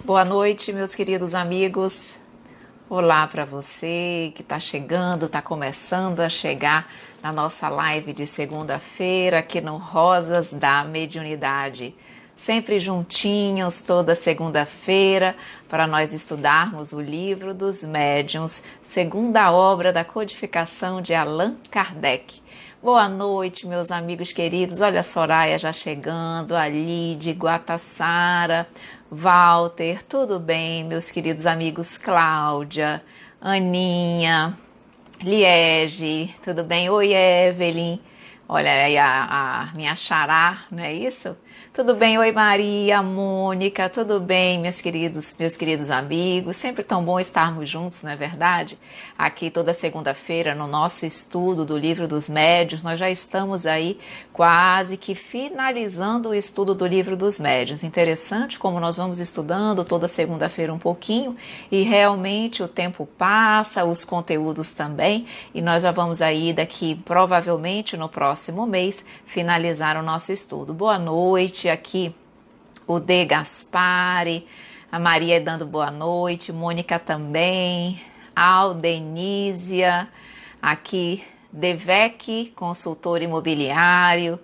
Boa noite, meus queridos amigos. Olá para você que está chegando, está começando a chegar na nossa live de segunda-feira aqui no Rosas da Mediunidade. Sempre juntinhos, toda segunda-feira, para nós estudarmos o Livro dos Médiuns, segunda obra da codificação de Allan Kardec. Boa noite, meus amigos queridos. Olha a Soraya já chegando, a Lide, Guatassara, Walter, tudo bem, meus queridos amigos? Cláudia, Aninha, Liege, tudo bem? Oi, Evelyn. Olha aí a minha xará, não é isso? Tudo bem? Oi, Maria, Mônica, tudo bem, meus queridos amigos? Sempre tão bom estarmos juntos, não é verdade? Aqui toda segunda-feira no nosso estudo do Livro dos Médiuns, nós já estamos aí quase que finalizando o estudo do Livro dos Médiuns. Interessante como nós vamos estudando toda segunda-feira um pouquinho e realmente o tempo passa, os conteúdos também, e nós já vamos aí daqui provavelmente no próximo mês finalizar o nosso estudo. Boa noite, aqui o D. Gaspari, a Maria dando boa noite, Mônica também, Aldenísia, aqui Devec, consultor imobiliário,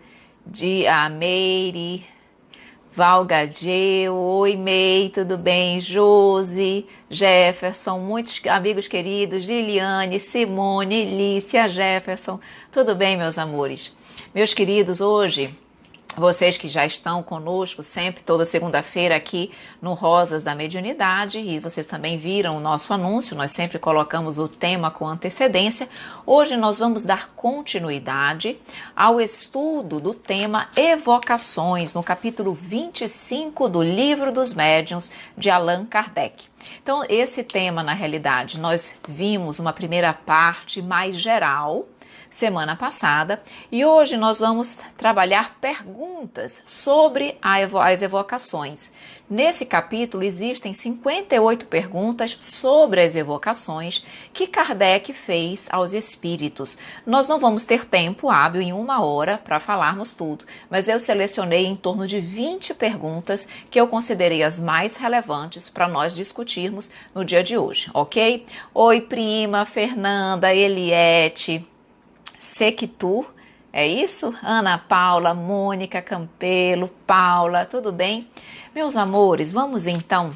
a Meire, Valgadeu, oi Mei, tudo bem? Josi, Jefferson, muitos amigos queridos, Liliane, Simone, Lícia, Jefferson, tudo bem, meus amores? Meus queridos, hoje, vocês que já estão conosco sempre, toda segunda-feira aqui no Rosas da Mediunidade, e vocês também viram o nosso anúncio, nós sempre colocamos o tema com antecedência. Hoje nós vamos dar continuidade ao estudo do tema Evocações, no capítulo 25 do Livro dos Médiuns, de Allan Kardec. Então, esse tema, na realidade, nós vimos uma primeira parte mais geral, semana passada, e hoje nós vamos trabalhar perguntas sobre as evocações. Nesse capítulo existem 58 perguntas sobre as evocações que Kardec fez aos espíritos. Nós não vamos ter tempo hábil em uma hora para falarmos tudo, mas eu selecionei em torno de 20 perguntas que eu considerei as mais relevantes para nós discutirmos no dia de hoje, ok? Oi, prima, Fernanda, Eliette, Sequitur, é isso? Ana Paula, Mônica Campelo, Paula, tudo bem? Meus amores, vamos então,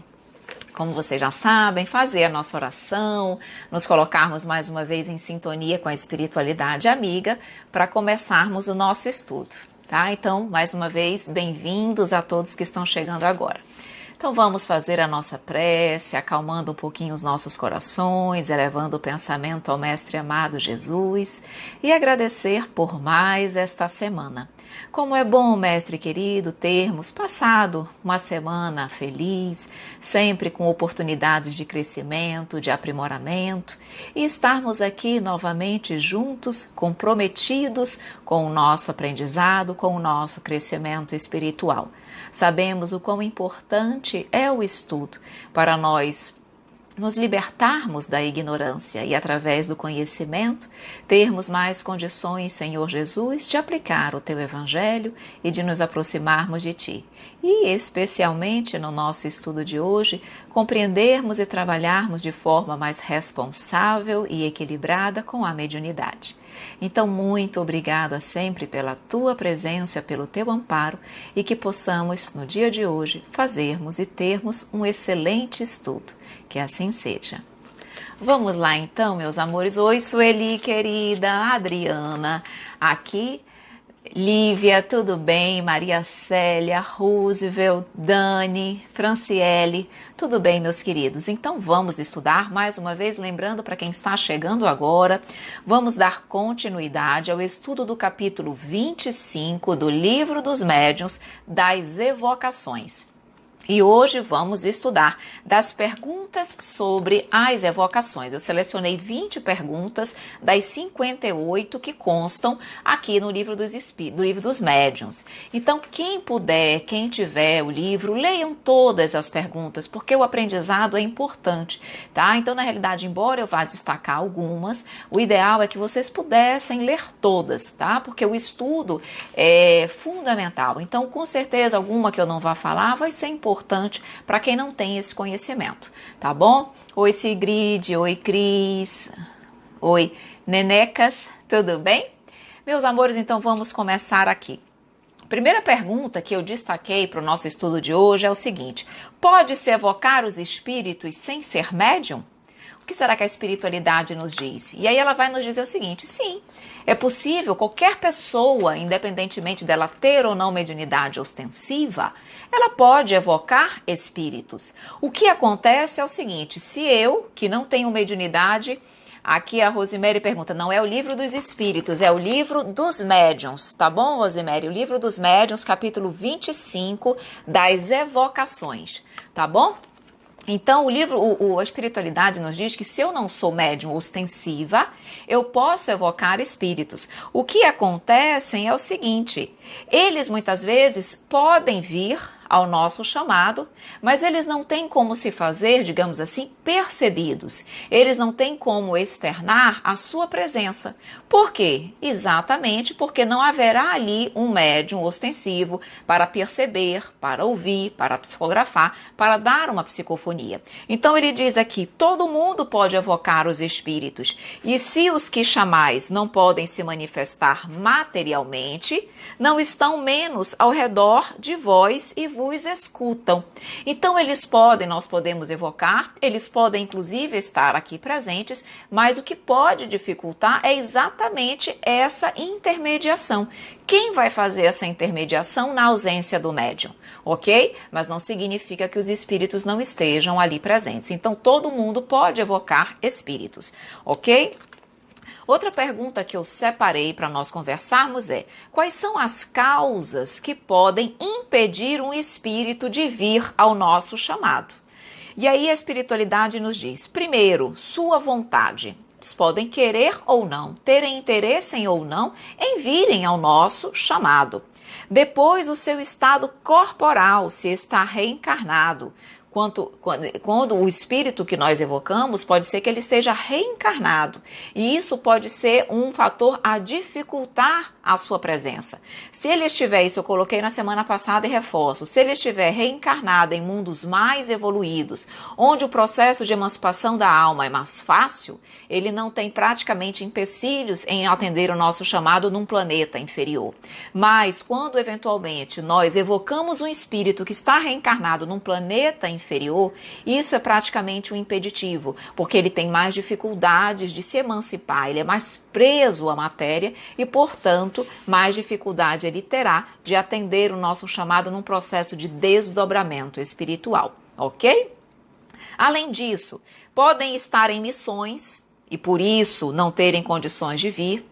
como vocês já sabem, fazer a nossa oração, nos colocarmos mais uma vez em sintonia com a espiritualidade amiga para começarmos o nosso estudo, tá? Então, mais uma vez, bem-vindos a todos que estão chegando agora. Então vamos fazer a nossa prece, acalmando um pouquinho os nossos corações, elevando o pensamento ao Mestre amado Jesus e agradecer por mais esta semana. Como é bom, Mestre querido, termos passado uma semana feliz, sempre com oportunidades de crescimento, de aprimoramento, e estarmos aqui novamente juntos, comprometidos com o nosso aprendizado, com o nosso crescimento espiritual. Sabemos o quão importante é o estudo para nós nos libertarmos da ignorância e, através do conhecimento, termos mais condições, Senhor Jesus, de aplicar o Teu Evangelho e de nos aproximarmos de Ti. E, especialmente no nosso estudo de hoje, compreendermos e trabalharmos de forma mais responsável e equilibrada com a mediunidade. Então, muito obrigada sempre pela Tua presença, pelo Teu amparo, e que possamos, no dia de hoje, fazermos e termos um excelente estudo. Que assim seja. Vamos lá então, meus amores. Oi, Sueli, querida, Adriana, aqui, Lívia, tudo bem? Maria Célia, Roosevelt, Dani, Franciele, tudo bem, meus queridos? Então vamos estudar mais uma vez, lembrando para quem está chegando agora, vamos dar continuidade ao estudo do capítulo 25 do Livro dos Médiuns, das Evocações. E hoje vamos estudar das perguntas sobre as evocações. Eu selecionei 20 perguntas das 58 que constam aqui no livro dos Médiuns. Então, quem puder, quem tiver o livro, leiam todas as perguntas, porque o aprendizado é importante, tá? Então, na realidade, embora eu vá destacar algumas, o ideal é que vocês pudessem ler todas, tá? Porque o estudo é fundamental. Então, com certeza, alguma que eu não vá falar vai ser importante importante para quem não tem esse conhecimento, tá bom? Oi Sigrid, oi Cris, oi Nenecas, tudo bem? Meus amores, então vamos começar aqui. Primeira pergunta que eu destaquei para o nosso estudo de hoje é o seguinte: pode-se evocar os espíritos sem ser médium? O que será que a espiritualidade nos diz? E aí ela vai nos dizer o seguinte: sim, é possível qualquer pessoa, independentemente dela ter ou não mediunidade ostensiva, ela pode evocar espíritos. O que acontece é o seguinte: se eu, que não tenho mediunidade, aqui a Rosemary pergunta, não é o livro dos espíritos, é o livro dos médiuns, tá bom, Rosemary? O livro dos médiuns, capítulo 25 das evocações, tá bom? Então, a espiritualidade nos diz que se eu não sou médium ostensiva, eu posso evocar espíritos. O que acontece é o seguinte: eles muitas vezes podem vir ao nosso chamado, mas eles não têm como se fazer, digamos assim, percebidos. Eles não têm como externar a sua presença. Por quê? Exatamente porque não haverá ali um médium ostensivo para perceber, para ouvir, para psicografar, para dar uma psicofonia. Então ele diz aqui: todo mundo pode evocar os espíritos, e se os que chamais não podem se manifestar materialmente, não estão menos ao redor de vós e vos escutam. Então nós podemos evocar, eles podem inclusive estar aqui presentes, mas o que pode dificultar é exatamente essa intermediação. Quem vai fazer essa intermediação na ausência do médium, ok? Mas não significa que os espíritos não estejam ali presentes. Então todo mundo pode evocar espíritos, ok? Outra pergunta que eu separei para nós conversarmos é: quais são as causas que podem impedir um espírito de vir ao nosso chamado? E aí a espiritualidade nos diz: primeiro, sua vontade. Eles podem querer ou não, terem interesse em ou não em virem ao nosso chamado. Depois, o seu estado corporal, se está reencarnado. Quando o espírito que nós evocamos, pode ser que ele esteja reencarnado. E isso pode ser um fator a dificultar a sua presença. Se ele estiver, isso eu coloquei na semana passada e reforço, se ele estiver reencarnado em mundos mais evoluídos, onde o processo de emancipação da alma é mais fácil, ele não tem praticamente empecilhos em atender o nosso chamado num planeta inferior. Mas quando eventualmente nós evocamos um espírito que está reencarnado num planeta inferior, isso é praticamente um impeditivo, porque ele tem mais dificuldades de se emancipar, ele é mais preso à matéria e, portanto, mais dificuldade ele terá de atender o nosso chamado num processo de desdobramento espiritual, ok? Além disso, podem estar em missões e, por isso, não terem condições de vir.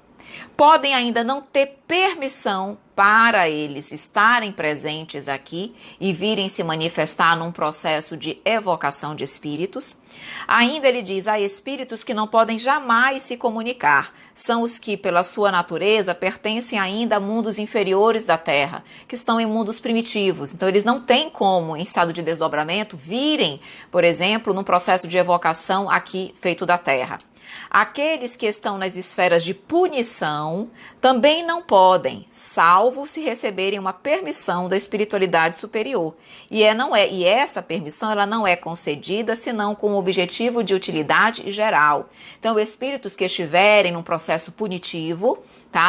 Podem ainda não ter permissão para eles estarem presentes aqui e virem se manifestar num processo de evocação de espíritos. Ainda ele diz: há espíritos que não podem jamais se comunicar. São os que, pela sua natureza, pertencem ainda a mundos inferiores da Terra, que estão em mundos primitivos. Então, eles não têm como, em estado de desdobramento, virem, por exemplo, num processo de evocação aqui feito da Terra. Aqueles que estão nas esferas de punição também não podem, salvo se receberem uma permissão da espiritualidade superior. E essa permissão ela não é concedida senão com o objetivo de utilidade geral. Então, espíritos que estiverem num processo punitivo,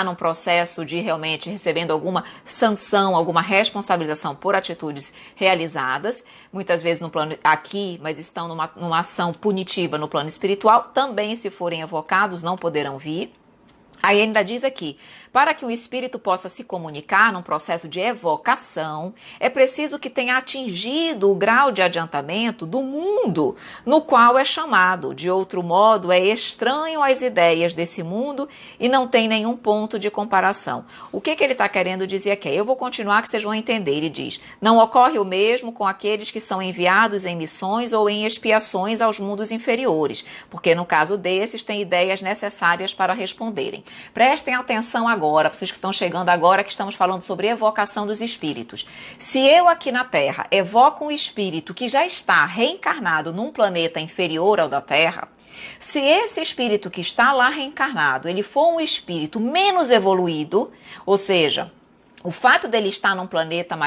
num processo de realmente recebendo alguma sanção, alguma responsabilização por atitudes realizadas, muitas vezes no plano aqui, mas estão numa ação punitiva no plano espiritual, também, se forem evocados, não poderão vir. Aí ainda diz aqui: para que o espírito possa se comunicar num processo de evocação, é preciso que tenha atingido o grau de adiantamento do mundo no qual é chamado. De outro modo, é estranho às ideias desse mundo e não tem nenhum ponto de comparação. O que ele está querendo dizer aqui? Eu vou continuar que vocês vão entender. Ele diz: não ocorre o mesmo com aqueles que são enviados em missões ou em expiações aos mundos inferiores, porque no caso desses tem ideias necessárias para responderem. Prestem atenção agora, vocês que estão chegando agora, que estamos falando sobre evocação dos espíritos. Se eu aqui na Terra evoco um espírito que já está reencarnado num planeta inferior ao da Terra, se esse espírito que está lá reencarnado, ele for um espírito menos evoluído, ou seja, O fato dele estar num planeta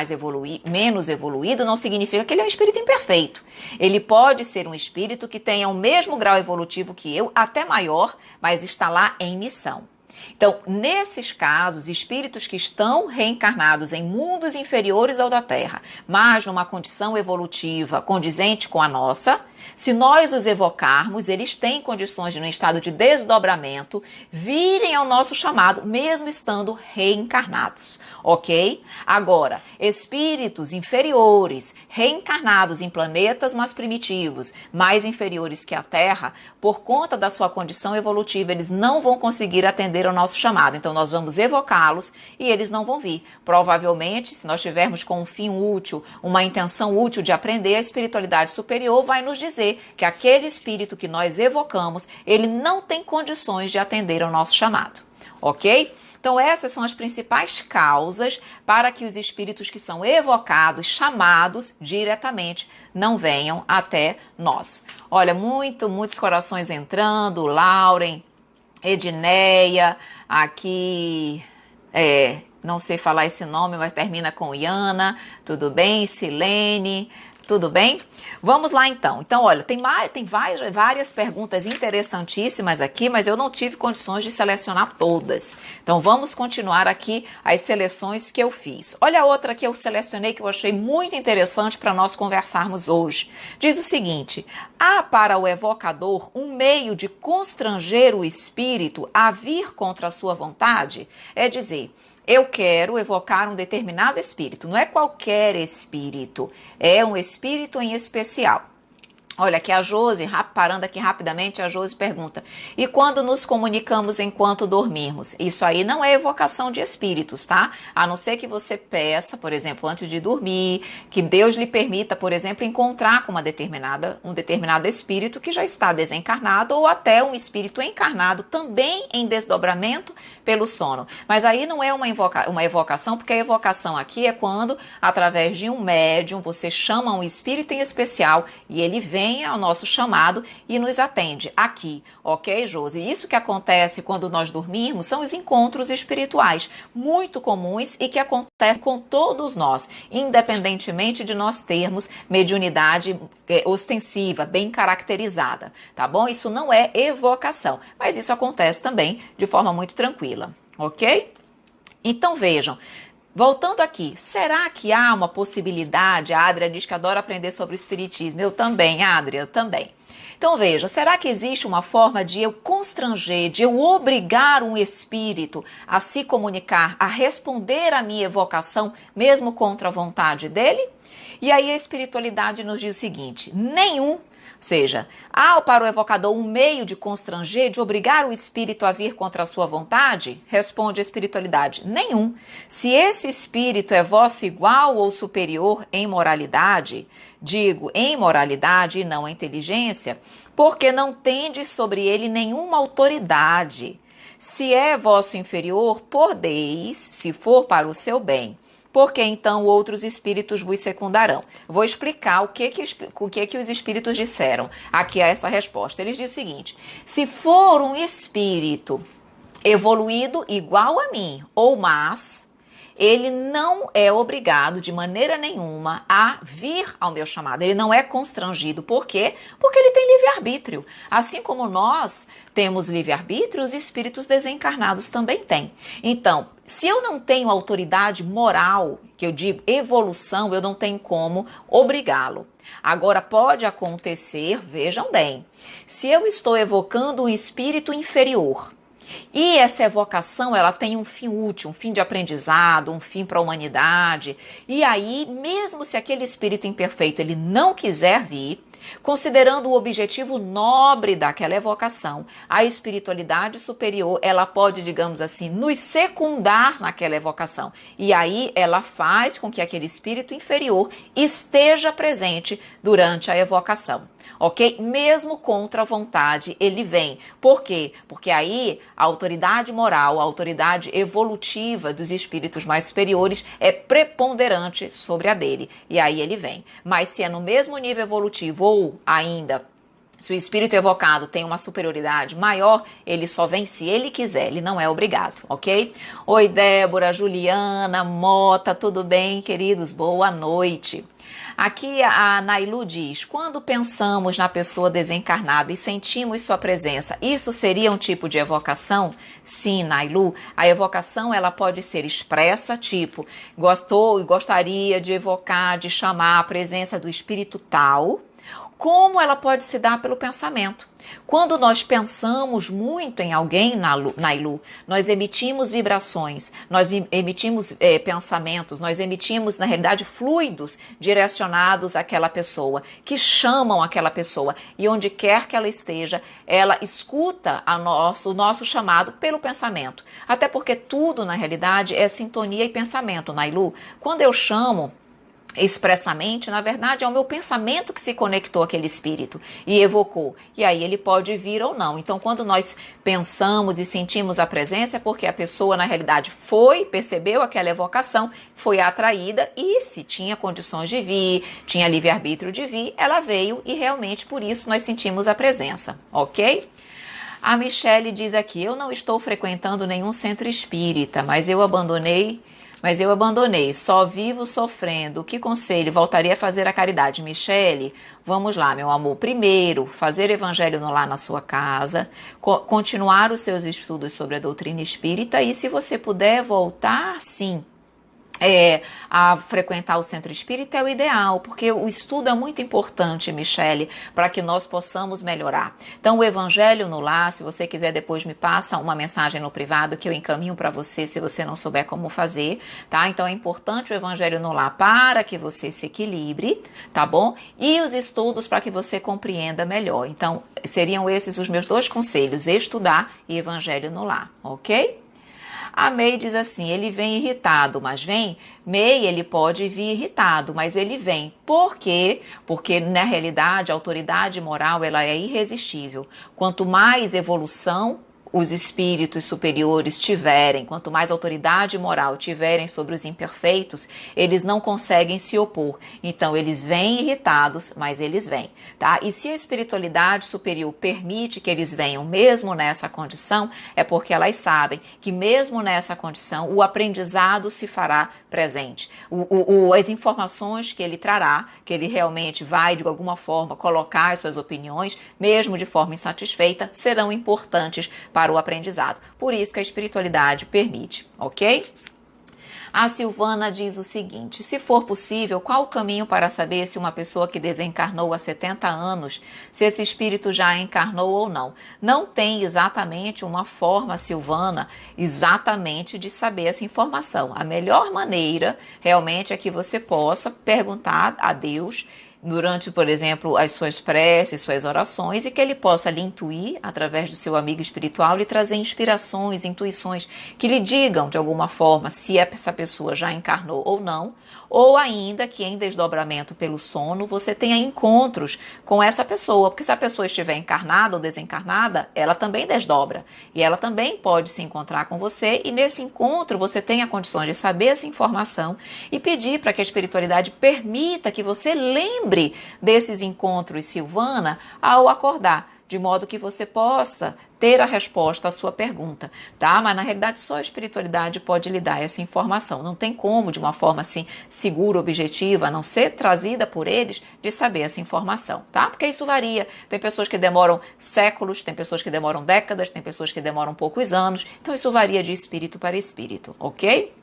menos evoluído não significa que ele é um espírito imperfeito. Ele pode ser um espírito que tenha o mesmo grau evolutivo que eu, até maior, mas está lá em missão. Então, nesses casos, espíritos que estão reencarnados em mundos inferiores ao da Terra, mas numa condição evolutiva condizente com a nossa, se nós os evocarmos, eles têm condições de, no estado de desdobramento, virem ao nosso chamado, mesmo estando reencarnados, ok? Agora, espíritos inferiores, reencarnados em planetas mais primitivos, mais inferiores que a Terra, por conta da sua condição evolutiva, eles não vão conseguir atender ao nosso chamado. Então, nós vamos evocá-los e eles não vão vir. Provavelmente, se nós tivermos com um fim útil, uma intenção útil de aprender, a espiritualidade superior vai nos dizer que aquele espírito que nós evocamos, ele não tem condições de atender ao nosso chamado, ok? Então, essas são as principais causas para que os espíritos que são evocados, chamados diretamente, não venham até nós. Olha, muitos corações entrando, Lauren, Edneia, aqui, não sei falar esse nome, mas termina com Iana, tudo bem? Silene, tudo bem? Vamos lá então. Então, olha, tem várias perguntas interessantíssimas aqui, mas eu não tive condições de selecionar todas. Então, vamos continuar aqui as seleções que eu fiz. Olha a outra que eu selecionei que eu achei muito interessante para nós conversarmos hoje. Diz o seguinte: há para o evocador um meio de constranger o espírito a vir contra a sua vontade? É dizer, eu quero evocar um determinado espírito. Não é qualquer espírito, é um espírito em especial. Olha, aqui a Josi, parando aqui rapidamente, a Josi pergunta: e quando nos comunicamos enquanto dormirmos? Isso aí não é evocação de espíritos, tá? A não ser que você peça, por exemplo, antes de dormir, que Deus lhe permita, por exemplo, encontrar com um determinado espírito que já está desencarnado, ou até um espírito encarnado também em desdobramento pelo sono. Mas aí não é uma evocação, porque a evocação aqui é quando, através de um médium, você chama um espírito em especial e ele vem ao nosso chamado e nos atende aqui, ok, Josi? Isso que acontece quando nós dormirmos são os encontros espirituais, muito comuns e que acontecem com todos nós, independentemente de nós termos mediunidade ostensiva, bem caracterizada, tá bom? Isso não é evocação, mas isso acontece também de forma muito tranquila, ok? Então vejam, voltando aqui, será que há uma possibilidade? A Adria diz que adora aprender sobre o espiritismo. Eu também, Adria, eu também. Então veja, será que existe uma forma de eu constranger, de eu obrigar um espírito a se comunicar, a responder à minha evocação, mesmo contra a vontade dele? E aí a espiritualidade nos diz o seguinte: nenhum. Ou seja, há para o evocador um meio de constranger, de obrigar o espírito a vir contra a sua vontade? Responde a espiritualidade: nenhum. Se esse espírito é vosso igual ou superior em moralidade, digo em moralidade e não em inteligência, porque não tendes sobre ele nenhuma autoridade. Se é vosso inferior, podeis, se for para o seu bem. Porque então outros espíritos vos secundarão. Vou explicar o que os espíritos disseram aqui a essa resposta. Eles dizem o seguinte: se for um espírito evoluído igual a mim ou mais, ele não é obrigado de maneira nenhuma a vir ao meu chamado. Ele não é constrangido. Por quê? Porque ele tem livre-arbítrio. Assim como nós temos livre-arbítrio, os espíritos desencarnados também têm. Então, se eu não tenho autoridade moral, que eu digo evolução, eu não tenho como obrigá-lo. Agora, pode acontecer, vejam bem, se eu estou evocando um espírito inferior, e essa evocação, ela tem um fim útil, um fim de aprendizado, um fim para a humanidade. E aí, mesmo se aquele espírito imperfeito ele não quiser vir, considerando o objetivo nobre daquela evocação, a espiritualidade superior, ela pode, digamos assim, nos secundar naquela evocação. E aí, ela faz com que aquele espírito inferior esteja presente durante a evocação. Ok? Mesmo contra a vontade, ele vem. Por quê? Porque aí a autoridade moral, a autoridade evolutiva dos espíritos mais superiores é preponderante sobre a dele. E aí ele vem. Mas se é no mesmo nível evolutivo ou ainda Se o espírito evocado tem uma superioridade maior, ele só vem se ele quiser, ele não é obrigado, ok? Oi, Débora, Juliana, Mota, tudo bem, queridos? Boa noite. Aqui a Nailu diz, quando pensamos na pessoa desencarnada e sentimos sua presença, isso seria um tipo de evocação? Sim, Nailu, a evocação ela pode ser expressa, tipo, gostaria de evocar, de chamar a presença do espírito tal, como ela pode se dar pelo pensamento. Quando nós pensamos muito em alguém, Nailu, nós emitimos vibrações, nós emitimos pensamentos, nós emitimos, na realidade, fluidos direcionados àquela pessoa, que chamam aquela pessoa. E onde quer que ela esteja, ela escuta o nosso chamado pelo pensamento. Até porque tudo, na realidade, é sintonia e pensamento, Nailu. Quando eu chamo expressamente, na verdade, é o meu pensamento que se conectou àquele espírito e evocou. E aí ele pode vir ou não. Então, quando nós pensamos e sentimos a presença, é porque a pessoa, na realidade, percebeu aquela evocação, foi atraída e se tinha condições de vir, tinha livre-arbítrio de vir, ela veio e realmente por isso nós sentimos a presença, ok? A Michele diz aqui, eu não estou frequentando nenhum centro espírita, mas eu abandonei, só vivo sofrendo. Que conselho? Voltaria a fazer a caridade. Michele, vamos lá, meu amor. Primeiro, fazer evangelho no lar na sua casa, continuar os seus estudos sobre a doutrina espírita e, se você puder, voltar, sim, a frequentar o centro espírita é o ideal, porque o estudo é muito importante, Michele, para que nós possamos melhorar. Então, o evangelho no lar, se você quiser depois me passa uma mensagem no privado que eu encaminho para você, se você não souber como fazer, tá? Então, é importante o evangelho no lar para que você se equilibre, tá bom? E os estudos para que você compreenda melhor. Então, seriam esses os meus 2 conselhos, estudar e evangelho no lar, ok? A May diz assim, ele vem irritado, mas vem? May, ele pode vir irritado, mas ele vem. Por quê? Porque, na realidade, a autoridade moral ela é irresistível. Quanto mais evolução os espíritos superiores tiverem, quanto mais autoridade moral tiverem sobre os imperfeitos, eles não conseguem se opor. Então, eles vêm irritados, mas eles vêm, tá? E se a espiritualidade superior permite que eles venham mesmo nessa condição, é porque elas sabem que mesmo nessa condição, o aprendizado se fará presente. As informações que ele trará, que ele realmente vai, de alguma forma, colocar as suas opiniões, mesmo de forma insatisfeita, serão importantes para o aprendizado. Por isso que a espiritualidade permite, ok? A Silvana diz o seguinte, se for possível, qual o caminho para saber se uma pessoa que desencarnou há 70 anos, se esse espírito já encarnou ou não? Não tem exatamente uma forma, Silvana, exatamente de saber essa informação. A melhor maneira, realmente, é que você possa perguntar a Deus durante, por exemplo, as suas preces, suas orações, e que ele possa lhe intuir, através do seu amigo espiritual, lhe trazer inspirações, intuições, que lhe digam, de alguma forma, se essa pessoa já encarnou ou não, ou ainda que em desdobramento pelo sono, você tenha encontros com essa pessoa, porque se a pessoa estiver encarnada ou desencarnada, ela também desdobra, e ela também pode se encontrar com você, e nesse encontro você tenha condições de saber essa informação e pedir para que a espiritualidade permita que você lembre desses encontros, Silvana, ao acordar, de modo que você possa ter a resposta à sua pergunta, tá? Mas na realidade só a espiritualidade pode lhe dar essa informação. Não tem como, de uma forma assim segura, objetiva, a não ser trazida por eles, de saber essa informação, tá? Porque isso varia. Tem pessoas que demoram séculos, tem pessoas que demoram décadas, tem pessoas que demoram poucos anos. Então isso varia de espírito para espírito, ok?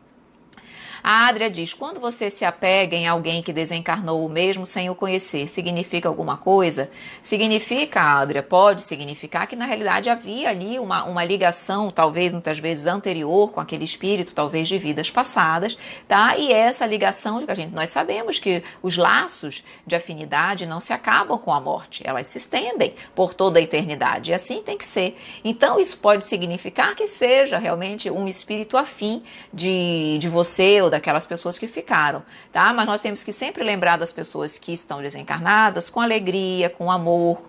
A Adria diz, quando você se apega em alguém que desencarnou mesmo sem o conhecer, significa alguma coisa? Significa, Adria, pode significar que na realidade havia ali uma ligação, talvez muitas vezes anterior com aquele espírito, talvez de vidas passadas, tá? E essa ligação, nós sabemos que os laços de afinidade não se acabam com a morte, elas se estendem por toda a eternidade, e assim tem que ser. Então isso pode significar que seja realmente um espírito afim de você ou daquelas pessoas que ficaram, tá? Mas nós temos que sempre lembrar das pessoas que estão desencarnadas com alegria, com amor,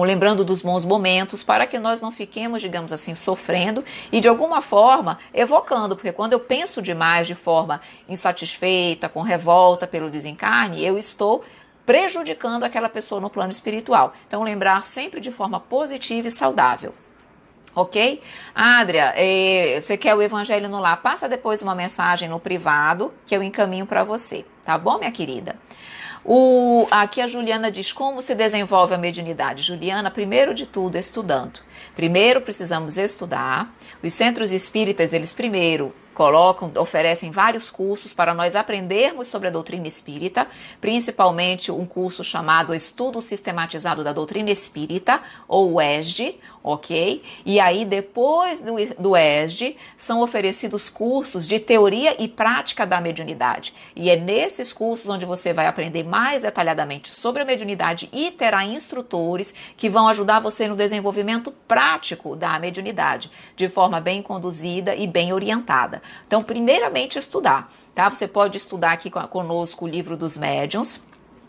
lembrando dos bons momentos, para que nós não fiquemos, digamos assim, sofrendo e de alguma forma evocando, porque quando eu penso demais de forma insatisfeita, com revolta pelo desencarne, eu estou prejudicando aquela pessoa no plano espiritual. Então, lembrar sempre de forma positiva e saudável. Ok? Adria, você quer o Evangelho no Lar? Passa depois uma mensagem no privado que eu encaminho para você. Tá bom, minha querida? Aqui a Juliana diz, como se desenvolve a mediunidade? Juliana, primeiro de tudo, estudando. Primeiro precisamos estudar. Os centros espíritas, eles primeiro oferecem vários cursos para nós aprendermos sobre a doutrina espírita, principalmente um curso chamado Estudo Sistematizado da Doutrina Espírita, ou ESD, ok? E aí, depois do ESD, são oferecidos cursos de teoria e prática da mediunidade. E é nesses cursos onde você vai aprender mais detalhadamente sobre a mediunidade e terá instrutores que vão ajudar você no desenvolvimento prático da mediunidade, de forma bem conduzida e bem orientada. Então, primeiramente, estudar, tá? Você pode estudar aqui conosco o livro dos médiuns,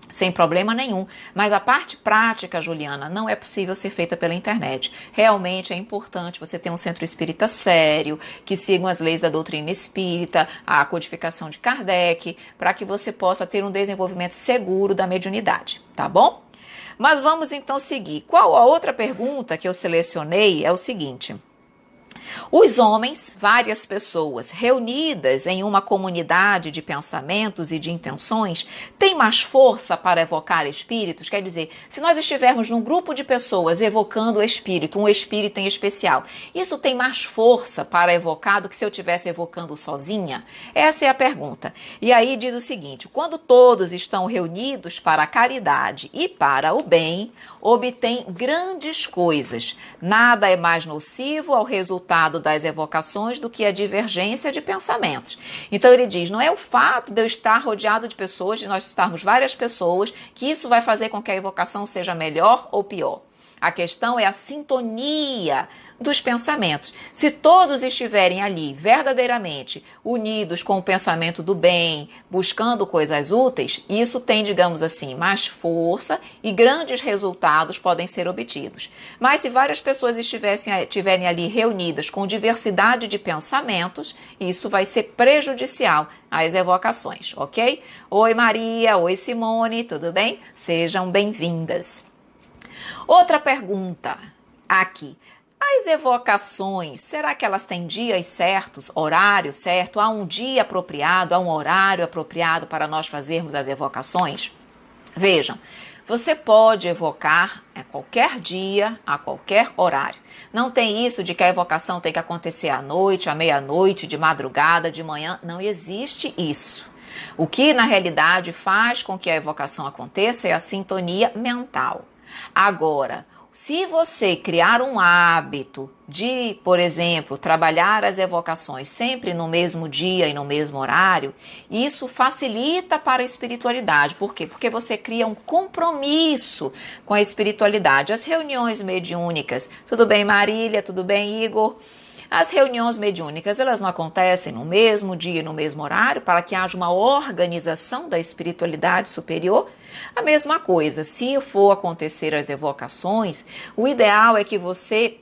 sem problema nenhum, mas a parte prática, Juliana, não é possível ser feita pela internet. Realmente é importante você ter um centro espírita sério, que sigam as leis da doutrina espírita, a codificação de Kardec, para que você possa ter um desenvolvimento seguro da mediunidade, tá bom? Mas vamos então seguir. Qual a outra pergunta que eu selecionei é o seguinte: os homens, várias pessoas reunidas em uma comunidade de pensamentos e de intenções, têm mais força para evocar espíritos? Quer dizer, se nós estivermos num grupo de pessoas evocando o espírito, um espírito em especial, isso tem mais força para evocar do que se eu estivesse evocando sozinha? Essa é a pergunta. E aí diz o seguinte: quando todos estão reunidos para a caridade e para o bem, obtém grandes coisas. Nada é mais nocivo ao resultado das evocações do que a divergência de pensamentos. Então ele diz, não é o fato de eu estar rodeado de pessoas, de nós estarmos várias pessoas, que isso vai fazer com que a evocação seja melhor ou pior. A questão é a sintonia dos pensamentos. Se todos estiverem ali verdadeiramente unidos com o pensamento do bem, buscando coisas úteis, isso tem, digamos assim, mais força e grandes resultados podem ser obtidos. Mas se várias pessoas estiverem ali reunidas com diversidade de pensamentos, isso vai ser prejudicial às evocações, ok? Oi Maria, oi Simone, tudo bem? Sejam bem-vindas. Outra pergunta aqui. As evocações, será que elas têm dias certos, horário certo? Há um dia apropriado, há um horário apropriado para nós fazermos as evocações? Vejam, você pode evocar a qualquer dia, a qualquer horário. Não tem isso de que a evocação tem que acontecer à noite, à meia-noite, de madrugada, de manhã. Não existe isso. O que, na realidade, faz com que a evocação aconteça é a sintonia mental. Agora, se você criar um hábito de, por exemplo, trabalhar as evocações sempre no mesmo dia e no mesmo horário, isso facilita para a espiritualidade. Por quê? Porque você cria um compromisso com a espiritualidade. As reuniões mediúnicas, tudo bem Marília, tudo bem Igor? As reuniões mediúnicas, elas não acontecem no mesmo dia e no mesmo horário para que haja uma organização da espiritualidade superior? A mesma coisa, se for acontecer as evocações, o ideal é que você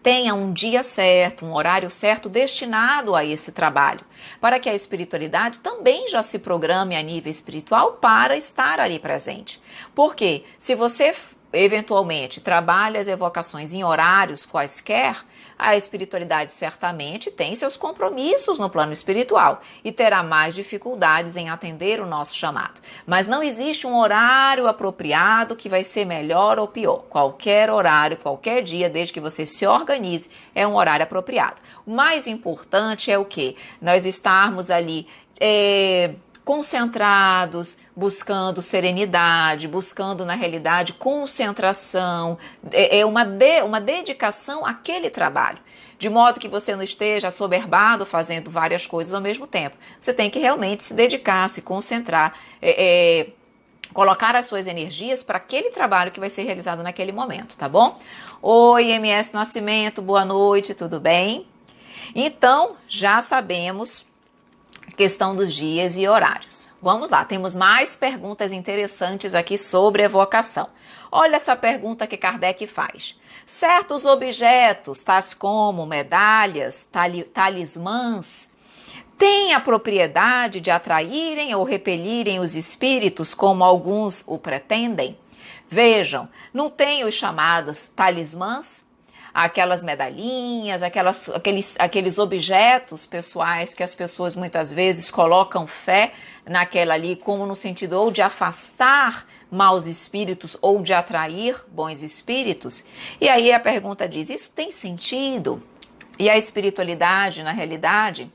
tenha um dia certo, um horário certo destinado a esse trabalho, para que a espiritualidade também já se programe a nível espiritual para estar ali presente. Porque se você eventualmente trabalha as evocações em horários quaisquer, a espiritualidade certamente tem seus compromissos no plano espiritual e terá mais dificuldades em atender o nosso chamado. Mas não existe um horário apropriado que vai ser melhor ou pior. Qualquer horário, qualquer dia, desde que você se organize, é um horário apropriado. O mais importante é o quê? Nós estarmos ali concentrados, buscando serenidade, buscando, na realidade, concentração, uma dedicação àquele trabalho, de modo que você não esteja assoberbado fazendo várias coisas ao mesmo tempo. Você tem que realmente se dedicar, se concentrar, colocar as suas energias para aquele trabalho que vai ser realizado naquele momento, tá bom? Oi, MS Nascimento, boa noite, tudo bem? Então, já sabemos questão dos dias e horários. Vamos lá, temos mais perguntas interessantes aqui sobre evocação. Olha essa pergunta que Kardec faz. Certos objetos, tais como medalhas, talismãs, Tem a propriedade de atraírem ou repelirem os espíritos, como alguns o pretendem? Vejam, não tem os chamados talismãs? Aquelas medalhinhas, aqueles objetos pessoais que as pessoas muitas vezes colocam fé naquela ali, como no sentido ou de afastar maus espíritos ou de atrair bons espíritos. E aí a pergunta diz, isso tem sentido? E a espiritualidade, na realidade,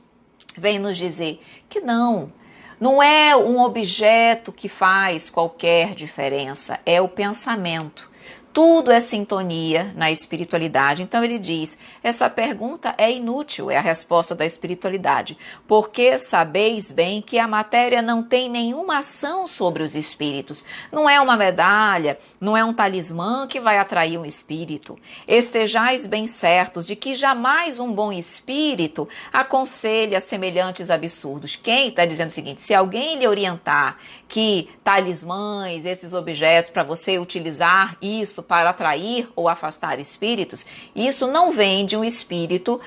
vem nos dizer que não. Não é um objeto que faz qualquer diferença, é o pensamento. Tudo é sintonia na espiritualidade. Então ele diz, essa pergunta é inútil, é a resposta da espiritualidade. Porque sabeis bem que a matéria não tem nenhuma ação sobre os espíritos. Não é uma medalha, não é um talismã que vai atrair um espírito. Estejais bem certos de que jamais um bom espírito aconselha semelhantes absurdos. Quem está dizendo o seguinte, se alguém lhe orientar que talismãs, esses objetos para você utilizar isso para atrair ou afastar espíritos, isso não vem de um espírito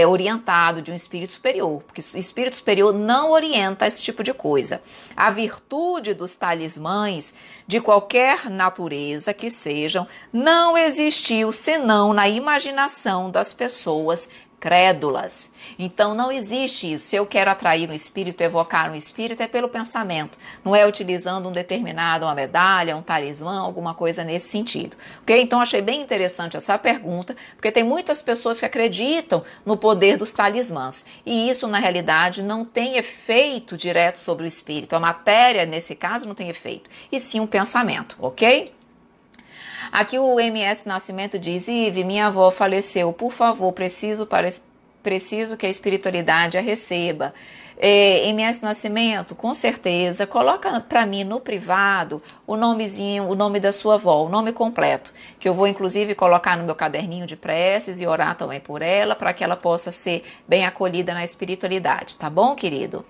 orientado, de um espírito superior, porque o espírito superior não orienta esse tipo de coisa. A virtude dos talismãs, de qualquer natureza que sejam, não existiu senão na imaginação das pessoas crédulas. Então não existe isso. Se eu quero atrair um espírito, evocar um espírito, é pelo pensamento. Não é utilizando uma medalha, um talismã, alguma coisa nesse sentido. Ok? Então achei bem interessante essa pergunta, porque tem muitas pessoas que acreditam no poder dos talismãs. E isso, na realidade, não tem efeito direto sobre o espírito. A matéria, nesse caso, não tem efeito. E sim um pensamento. Ok? Aqui o MS Nascimento diz, Ive, minha avó faleceu, por favor, preciso que a espiritualidade a receba. MS Nascimento, com certeza, coloca para mim no privado o nomezinho, o nome da sua avó, o nome completo, que eu vou inclusive colocar no meu caderninho de preces e orar também por ela, para que ela possa ser bem acolhida na espiritualidade, tá bom, querido?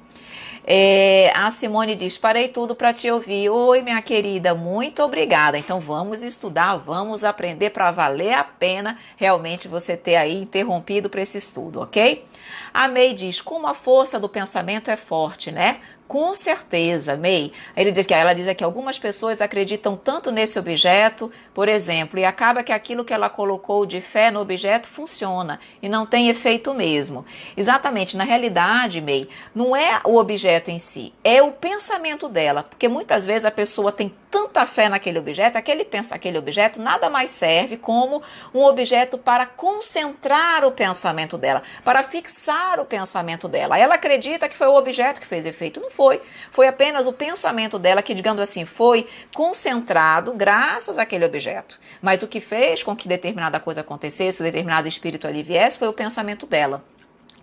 A Simone diz, parei tudo para te ouvir. Oi, minha querida, muito obrigada. Então vamos estudar, vamos aprender para valer a pena realmente você ter aí interrompido para esse estudo, ok? A May diz, como a força do pensamento é forte, né? Com certeza, May. Ela diz que algumas pessoas acreditam tanto nesse objeto, por exemplo, e acaba que aquilo que ela colocou de fé no objeto funciona e não tem efeito mesmo. Exatamente, na realidade, May, não é o objeto em si, é o pensamento dela, porque muitas vezes a pessoa tem tanta fé naquele objeto, aquele objeto nada mais serve como um objeto para concentrar o pensamento dela, para fixar o pensamento dela. Ela acredita que foi o objeto que fez efeito, não foi apenas o pensamento dela que, digamos assim, foi concentrado graças àquele objeto. Mas o que fez com que determinada coisa acontecesse, determinado espírito ali viesse, foi o pensamento dela.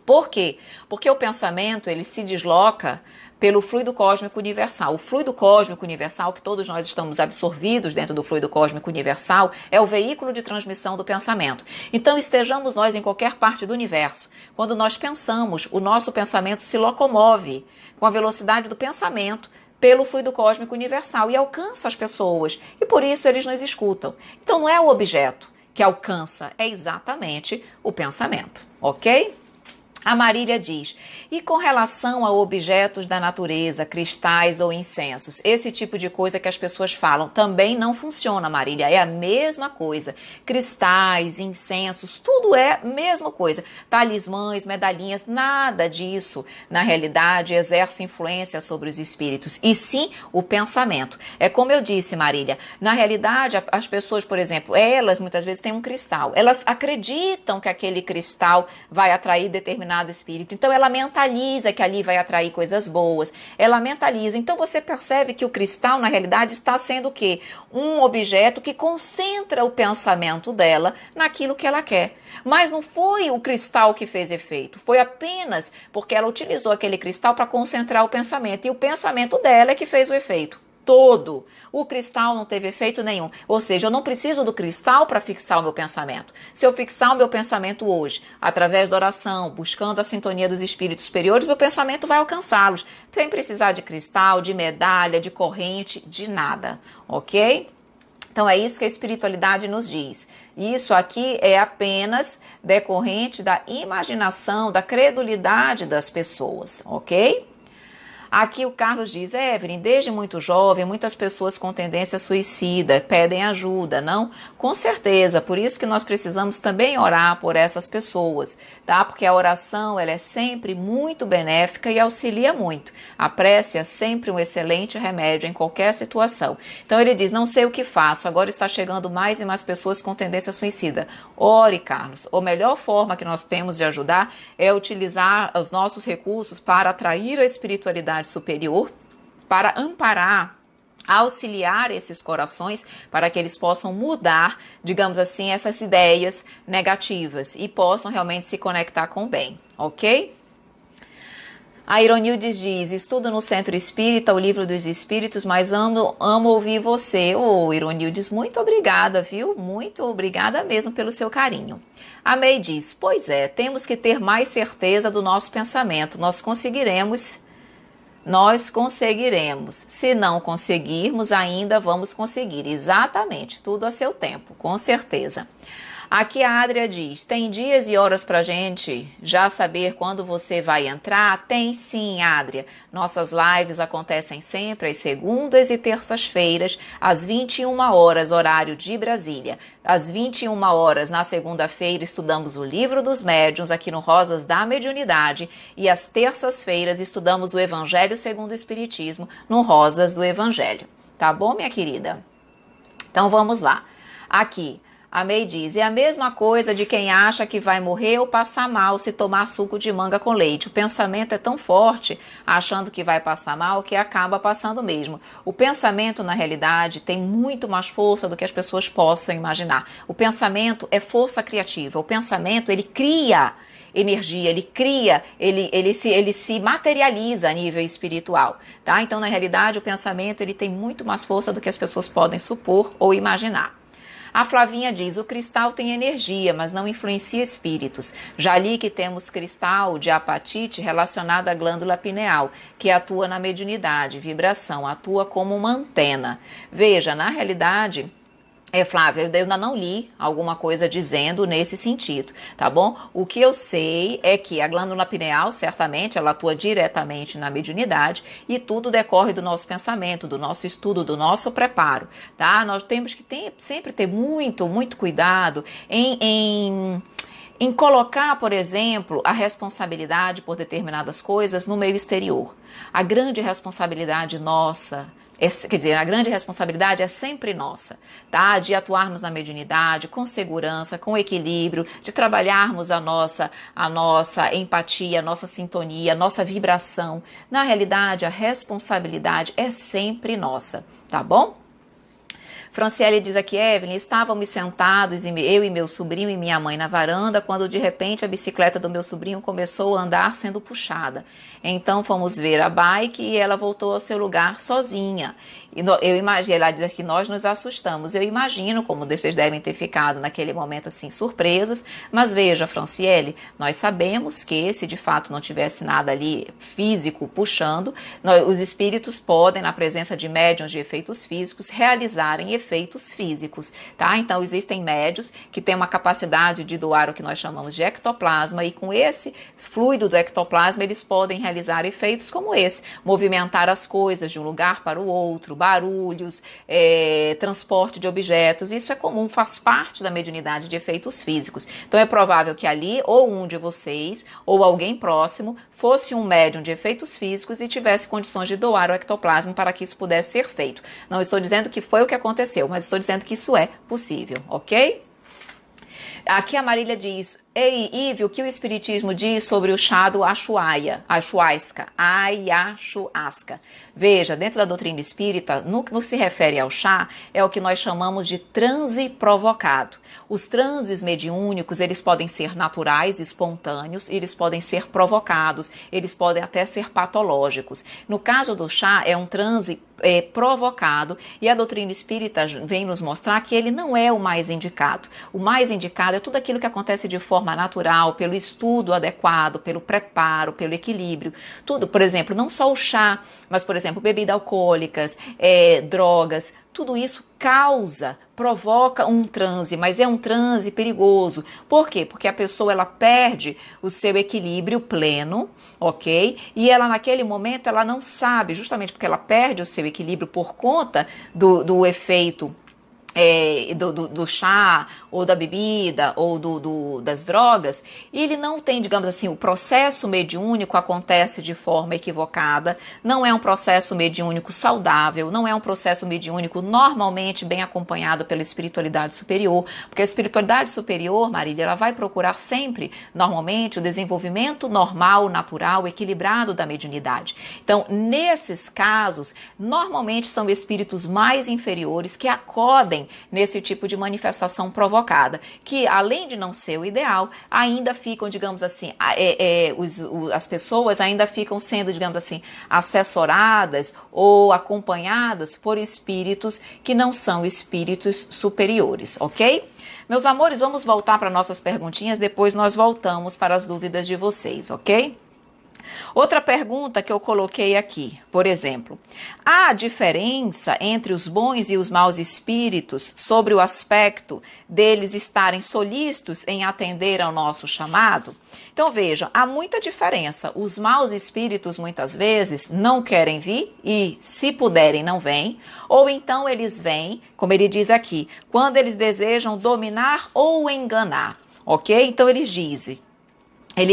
Por quê? Porque o pensamento, ele se desloca pelo fluido cósmico universal. O fluido cósmico universal, que todos nós estamos absorvidos dentro do fluido cósmico universal, é o veículo de transmissão do pensamento. Então, estejamos nós em qualquer parte do universo. Quando nós pensamos, o nosso pensamento se locomove com a velocidade do pensamento pelo fluido cósmico universal e alcança as pessoas. E por isso eles nos escutam. Então, não é o objeto que alcança, é exatamente o pensamento. Ok? A Marília diz, e com relação a objetos da natureza, cristais ou incensos, esse tipo de coisa que as pessoas falam também não funciona, Marília, é a mesma coisa. Cristais, incensos, tudo é a mesma coisa. Talismãs, medalhinhas, nada disso, na realidade, exerce influência sobre os espíritos, e sim o pensamento. É como eu disse, Marília, na realidade, as pessoas, por exemplo, elas muitas vezes têm um cristal, elas acreditam que aquele cristal vai atrair determinado espírito, então ela mentaliza que ali vai atrair coisas boas, ela mentaliza, então você percebe que o cristal na realidade está sendo o quê? Um objeto que concentra o pensamento dela naquilo que ela quer, mas não foi o cristal que fez efeito, foi apenas porque ela utilizou aquele cristal para concentrar o pensamento, e o pensamento dela é que fez o efeito todo. O cristal não teve efeito nenhum. Ou seja, eu não preciso do cristal para fixar o meu pensamento. Se eu fixar o meu pensamento hoje, através da oração, buscando a sintonia dos espíritos superiores, meu pensamento vai alcançá-los. Sem precisar de cristal, de medalha, de corrente, de nada. Ok? Então é isso que a espiritualidade nos diz. Isso aqui é apenas decorrente da imaginação, da credulidade das pessoas, ok? Aqui o Carlos diz, Evelyn, desde muito jovem, muitas pessoas com tendência suicida pedem ajuda, não? Com certeza, por isso que nós precisamos também orar por essas pessoas, tá? Porque a oração, ela é sempre muito benéfica e auxilia muito. A prece é sempre um excelente remédio em qualquer situação. Então ele diz, não sei o que faço, agora está chegando mais e mais pessoas com tendência suicida. Ore, Carlos, a melhor forma que nós temos de ajudar é utilizar os nossos recursos para atrair a espiritualidade superior, para amparar, auxiliar esses corações para que eles possam mudar, digamos assim, essas ideias negativas e possam realmente se conectar com o bem, ok? A Ironildes diz, estudo no Centro Espírita, o Livro dos Espíritos, mas amo ouvir você. Ô, Ironildes, muito obrigada, viu? Muito obrigada mesmo pelo seu carinho. A May diz, pois é, temos que ter mais certeza do nosso pensamento, nós conseguiremos. Se não conseguirmos, ainda vamos conseguir. Exatamente, tudo a seu tempo, com certeza. Aqui a Adria diz, tem dias e horas pra gente já saber quando você vai entrar? Tem sim, Adria. Nossas lives acontecem sempre às segundas e terças-feiras, às 21 horas, horário de Brasília. Às 21 horas, na segunda-feira, estudamos o Livro dos Médiuns, aqui no Rosas da Mediunidade, e às terças-feiras estudamos o Evangelho segundo o Espiritismo, no Rosas do Evangelho. Tá bom, minha querida? Então vamos lá. Aqui, a May diz, é a mesma coisa de quem acha que vai morrer ou passar mal se tomar suco de manga com leite. O pensamento é tão forte, achando que vai passar mal, que acaba passando mesmo. O pensamento, na realidade, tem muito mais força do que as pessoas possam imaginar. O pensamento é força criativa. O pensamento, ele cria energia, ele se materializa a nível espiritual, tá? Então, na realidade, o pensamento, ele tem muito mais força do que as pessoas podem supor ou imaginar. A Flavinha diz, o cristal tem energia, mas não influencia espíritos. Já li que temos cristal de apatite relacionado à glândula pineal, que atua na mediunidade, vibração, atua como uma antena. Veja, na realidade, Flávia, eu ainda não li alguma coisa dizendo nesse sentido, tá bom? O que eu sei é que a glândula pineal, certamente, ela atua diretamente na mediunidade e tudo decorre do nosso pensamento, do nosso estudo, do nosso preparo, tá? Nós temos que sempre ter muito cuidado em colocar, por exemplo, a responsabilidade por determinadas coisas no meio exterior. A grande responsabilidade nossa, a grande responsabilidade é sempre nossa, tá? De atuarmos na mediunidade com segurança, com equilíbrio, de trabalharmos a nossa empatia, a nossa sintonia, a nossa vibração. Na realidade, a responsabilidade é sempre nossa, tá bom? Franciele diz aqui, Evelyn, estávamos sentados, eu e meu sobrinho e minha mãe na varanda, quando de repente a bicicleta do meu sobrinho começou a andar sendo puxada. Então fomos ver a bike e ela voltou ao seu lugar sozinha. Eu imagino, ela diz que nós nos assustamos. Eu imagino como vocês devem ter ficado naquele momento assim surpresas, mas veja, Franciele, nós sabemos que se de fato não tivesse nada ali físico puxando, os espíritos podem, na presença de médiuns de efeitos físicos, realizarem efeitos físicos, tá? Então existem médiuns que têm uma capacidade de doar o que nós chamamos de ectoplasma e com esse fluido do ectoplasma eles podem realizar efeitos como esse, movimentar as coisas de um lugar para o outro, barulhos, transporte de objetos, isso é comum, faz parte da mediunidade de efeitos físicos. Então é provável que ali ou um de vocês ou alguém próximo fosse um médium de efeitos físicos e tivesse condições de doar o ectoplasma para que isso pudesse ser feito. Não estou dizendo que foi o que aconteceu, mas estou dizendo que isso é possível, ok? Aqui a Marília diz, ei, Ive, o que o Espiritismo diz sobre o chá do ayahuasca? Veja, dentro da doutrina espírita, no que se refere ao chá, é o que nós chamamos de transe provocado. Os transes mediúnicos, eles podem ser naturais, espontâneos, eles podem ser provocados, eles podem até ser patológicos. No caso do chá, é um transe provocado e a doutrina espírita vem nos mostrar que ele não é o mais indicado. O mais indicado é tudo aquilo que acontece de forma forma natural, pelo estudo adequado, pelo preparo, pelo equilíbrio, tudo, por exemplo, não só o chá, mas, por exemplo, bebidas alcoólicas, drogas, tudo isso provoca um transe, mas é um transe perigoso. Por quê? Porque a pessoa ela perde o seu equilíbrio pleno, ok? E ela naquele momento ela não sabe, justamente porque ela perde o seu equilíbrio por conta do efeito do chá, ou da bebida, ou das drogas, e ele não tem, digamos assim, o processo mediúnico acontece de forma equivocada, não é um processo mediúnico saudável, não é um processo mediúnico normalmente bem acompanhado pela espiritualidade superior, porque a espiritualidade superior, Marília, ela vai procurar sempre, normalmente, o desenvolvimento normal, natural, equilibrado da mediunidade. Então, nesses casos, normalmente são espíritos mais inferiores que acodem nesse tipo de manifestação provocada, que além de não ser o ideal, ainda ficam, digamos assim, as pessoas ainda ficam sendo, digamos assim, assessoradas ou acompanhadas por espíritos que não são espíritos superiores, ok? Meus amores, vamos voltar para nossas perguntinhas, depois nós voltamos para as dúvidas de vocês, ok? Outra pergunta que eu coloquei aqui, por exemplo, há diferença entre os bons e os maus espíritos sobre o aspecto deles estarem solícitos em atender ao nosso chamado? Então vejam, há muita diferença. Os maus espíritos muitas vezes não querem vir e, se puderem, não vêm, ou então eles vêm, como ele diz aqui, quando eles desejam dominar ou enganar, ok? Então ele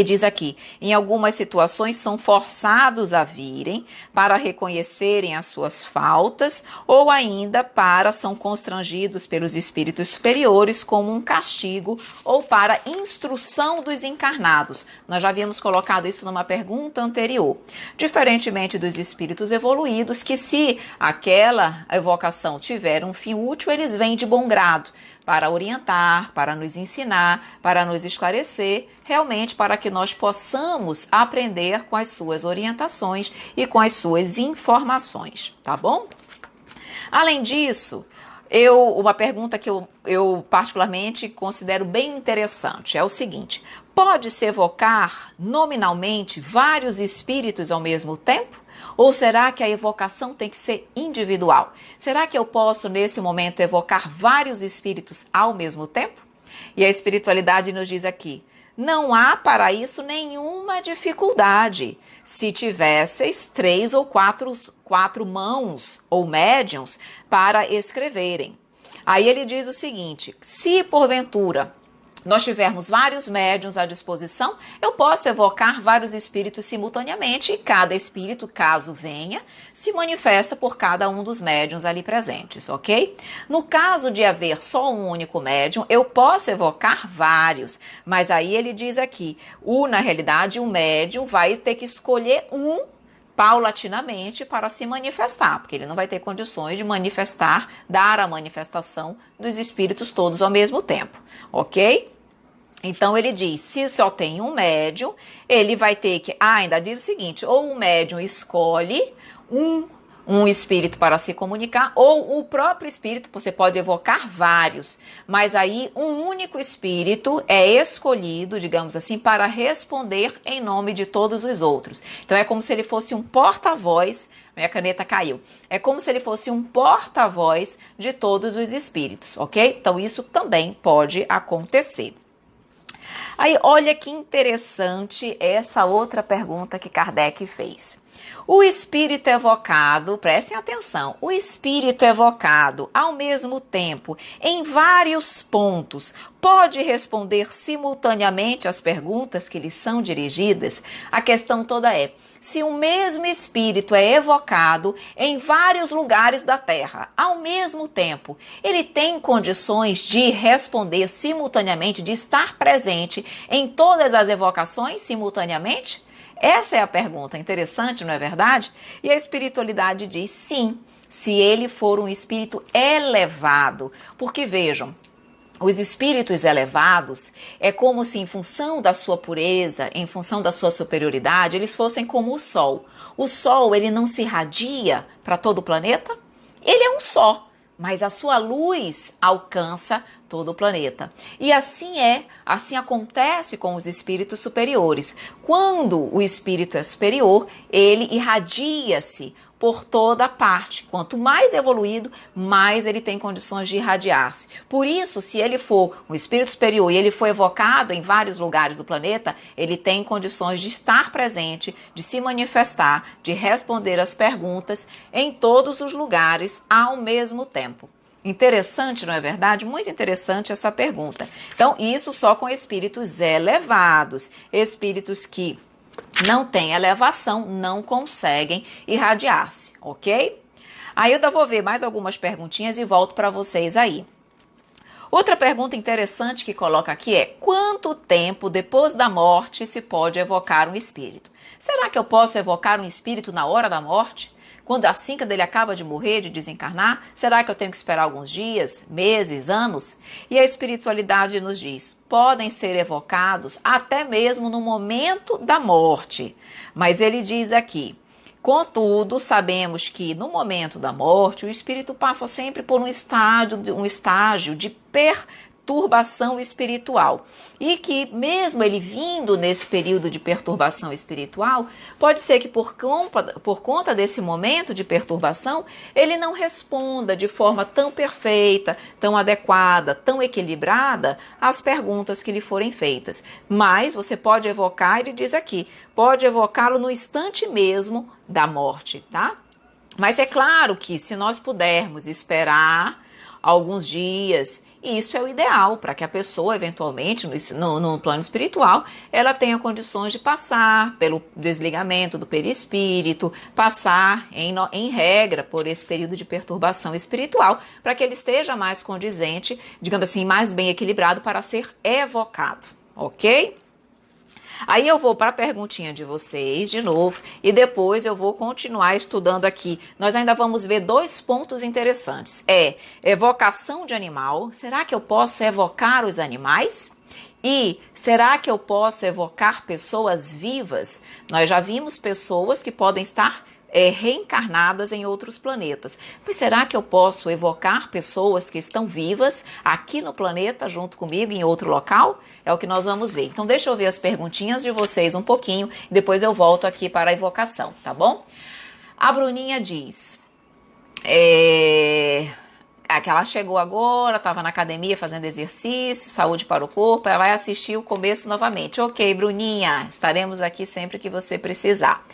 diz aqui, em algumas situações são forçados a virem para reconhecerem as suas faltas ou ainda são constrangidos pelos espíritos superiores como um castigo ou para instrução dos encarnados. Nós já havíamos colocado isso numa pergunta anterior. Diferentemente dos espíritos evoluídos, que se aquela evocação tiver um fim útil, eles vêm de bom grado para orientar, para nos ensinar, para nos esclarecer, realmente para que nós possamos aprender com as suas orientações e com as suas informações, tá bom? Além disso, uma pergunta que eu particularmente considero bem interessante é o seguinte: pode-se evocar nominalmente vários espíritos ao mesmo tempo? Ou será que a evocação tem que ser individual? Será que eu posso, nesse momento, evocar vários espíritos ao mesmo tempo? E a espiritualidade nos diz aqui, não há para isso nenhuma dificuldade. Se tivesseis 3 ou 4 mãos ou médiuns para escreverem. Aí ele diz o seguinte, se porventura nós tivermos vários médiuns à disposição, eu posso evocar vários espíritos simultaneamente e cada espírito, caso venha, se manifesta por cada um dos médiuns ali presentes, ok? No caso de haver só um único médium, eu posso evocar vários, mas aí ele diz aqui, na realidade o médium vai ter que escolher paulatinamente para se manifestar, porque ele não vai ter condições de dar a manifestação dos espíritos todos ao mesmo tempo, ok? Então ele diz, se só tem um médium, ele vai ter que, ainda diz o seguinte, ou o médium escolhe um espírito para se comunicar, ou o próprio espírito, você pode evocar vários, mas aí um único espírito é escolhido, digamos assim, para responder em nome de todos os outros. Então é como se ele fosse um porta-voz, minha caneta caiu, é como se ele fosse um porta-voz de todos os espíritos, ok? Então isso também pode acontecer. Aí, olha que interessante essa outra pergunta que Kardec fez. O espírito evocado, prestem atenção, o espírito evocado ao mesmo tempo, em vários pontos, pode responder simultaneamente às perguntas que lhe são dirigidas? A questão toda é, se o mesmo espírito é evocado em vários lugares da Terra, ao mesmo tempo, ele tem condições de responder simultaneamente, de estar presente em todas as evocações simultaneamente? Essa é a pergunta, interessante, não é verdade? E a espiritualidade diz sim, se ele for um espírito elevado. Porque vejam, os espíritos elevados é como se em função da sua pureza, em função da sua superioridade, eles fossem como o Sol. O Sol, ele não se irradia para todo o planeta? Ele é um só. mas a sua luz alcança todo o planeta. E assim acontece com os espíritos superiores. Quando o espírito é superior, ele irradia-se por toda parte. Quanto mais evoluído, mais ele tem condições de irradiar-se. Por isso, se ele for um espírito superior e ele for evocado em vários lugares do planeta, ele tem condições de estar presente, de se manifestar, de responder as perguntas em todos os lugares ao mesmo tempo. Interessante, não é verdade? Muito interessante essa pergunta. Então, isso só com espíritos elevados, espíritos que não têm elevação, não conseguem irradiar-se, ok? Aí eu vou ver mais algumas perguntinhas e volto para vocês aí. Outra pergunta interessante que coloca aqui é: quanto tempo depois da morte se pode evocar um espírito? Será que eu posso evocar um espírito na hora da morte? Quando assim que ele acaba de morrer, de desencarnar? Será que eu tenho que esperar alguns dias, meses, anos? E a espiritualidade nos diz: podem ser evocados até mesmo no momento da morte. Mas ele diz aqui: contudo, sabemos que no momento da morte o espírito passa sempre por um estágio de perturbação espiritual. E que mesmo ele vindo nesse período de perturbação espiritual, pode ser que por conta desse momento de perturbação, ele não responda de forma tão perfeita, tão adequada, tão equilibrada às perguntas que lhe forem feitas. Mas você pode evocar, ele diz aqui, pode evocá-lo no instante mesmo da morte, tá? Mas é claro que se nós pudermos esperar alguns dias, isso é o ideal para que a pessoa, eventualmente, no plano espiritual, ela tenha condições de passar pelo desligamento do perispírito, passar, em regra, por esse período de perturbação espiritual, para que ele esteja mais condizente, digamos assim, mais bem equilibrado para ser evocado, ok? Aí eu vou para a perguntinha de vocês de novo e depois eu vou continuar estudando aqui. Nós ainda vamos ver 2 pontos interessantes. Evocação de animal. Será que eu posso evocar os animais? E será que eu posso evocar pessoas vivas? Nós já vimos pessoas que podem estar reencarnadas em outros planetas. Mas será que eu posso evocar pessoas que estão vivas aqui no planeta junto comigo em outro local? É o que nós vamos ver. Então deixa eu ver as perguntinhas de vocês um pouquinho e depois eu volto aqui para a evocação, tá bom? A Bruninha diz... que ela chegou agora, estava na academia fazendo exercício, saúde para o corpo, ela vai assistir o começo novamente. Ok, Bruninha, estaremos aqui sempre que você precisar.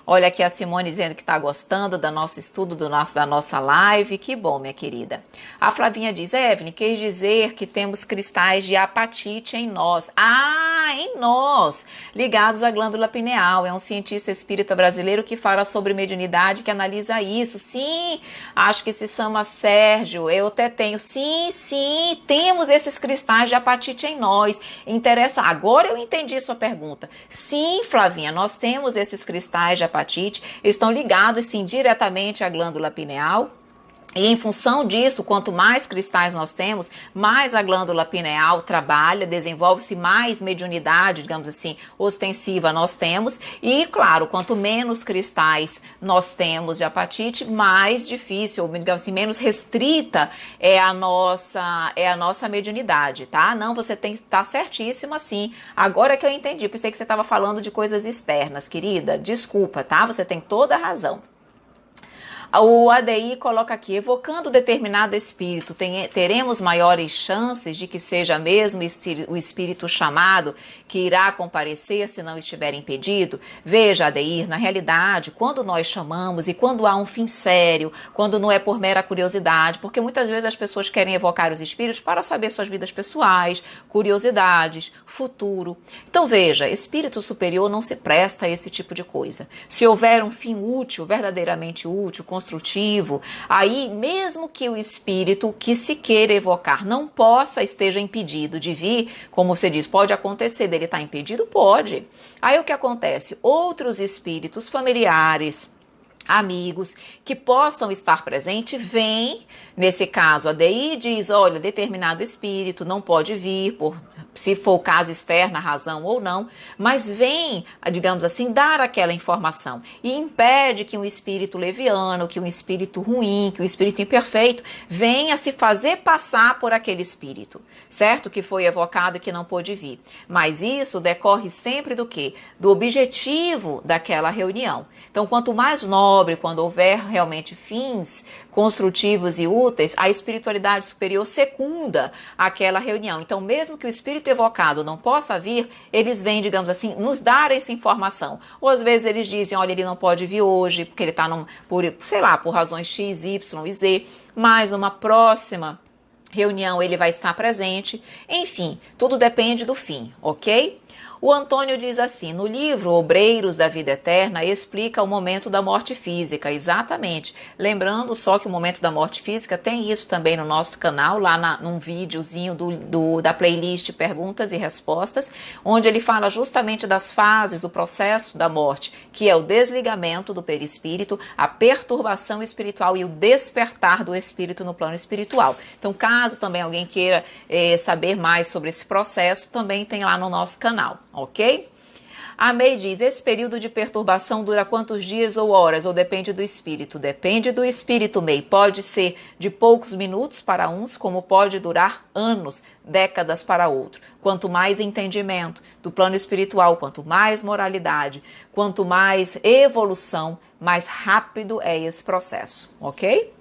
Olha aqui a Simone dizendo que está gostando do nosso estudo, da nossa live. Que bom, minha querida. A Flavinha diz: Evelyn, quer dizer que temos cristais de apatite em nós. Ah, em nós! Ligados à glândula pineal. É um cientista espírita brasileiro que fala sobre mediunidade, que analisa isso. Sim, acho que se chama Sérgio. Eu até tenho. Sim, temos esses cristais de apatite em nós. Interessa. Agora eu entendi sua pergunta. Sim, Flavinha, nós temos esses cristais de apatite, estão ligados sim diretamente à glândula pineal. E em função disso, quanto mais cristais nós temos, mais a glândula pineal trabalha, desenvolve-se mais mediunidade, digamos assim, ostensiva nós temos. E, claro, quanto menos cristais nós temos de apatite, mais difícil, ou digamos assim, menos restrita é a nossa mediunidade, tá? Não, você tem que estar certíssima, sim. Agora que eu entendi, pensei que você estava falando de coisas externas, querida. Desculpa, tá? Você tem toda a razão. O ADI coloca aqui: evocando determinado espírito, teremos maiores chances de que seja mesmo o espírito chamado que irá comparecer se não estiver impedido? Veja, ADI, na realidade, quando nós chamamos e quando há um fim sério, quando não é por mera curiosidade, porque muitas vezes as pessoas querem evocar os espíritos para saber suas vidas pessoais, curiosidades, futuro. Então veja, espírito superior não se presta a esse tipo de coisa. Se houver um fim útil, verdadeiramente útil, construtivo, aí mesmo que o espírito que se queira evocar não esteja impedido de vir, como você diz, pode acontecer dele estar impedido? Pode. Aí o que acontece? Outros espíritos familiares, amigos que possam estar presentes, vêm, nesse caso a DI diz, olha, determinado espírito não pode vir por se for o caso externa, razão ou não, mas vem, digamos assim, dar aquela informação e impede que um espírito leviano, que um espírito ruim, que um espírito imperfeito venha se fazer passar por aquele espírito, certo? Que foi evocado e que não pôde vir. Mas isso decorre sempre do quê? Do objetivo daquela reunião. Então, quanto mais nobre, quando houver realmente fins construtivos e úteis, a espiritualidade superior secunda aquela reunião. Então, mesmo que o espírito evocado não possa vir, eles vêm, digamos assim, nos dar essa informação. Ou às vezes eles dizem, olha, ele não pode vir hoje, porque ele está, por razões X, Y e Z, mas uma próxima reunião ele vai estar presente. Enfim, tudo depende do fim, ok? O Antônio diz assim, no livro Obreiros da Vida Eterna, explica o momento da morte física, exatamente. Lembrando só que o momento da morte física tem isso também no nosso canal, lá num videozinho da playlist Perguntas e Respostas, onde ele fala justamente das fases do processo da morte, que é o desligamento do perispírito, a perturbação espiritual e o despertar do espírito no plano espiritual. Então, caso também alguém queira saber mais sobre esse processo, também tem lá no nosso canal. Ok? A May diz, esse período de perturbação dura quantos dias ou horas, ou depende do espírito? Depende do espírito, May. Pode ser de poucos minutos para uns, como pode durar anos, décadas para outro. Quanto mais entendimento do plano espiritual, quanto mais moralidade, quanto mais evolução, mais rápido é esse processo, ok?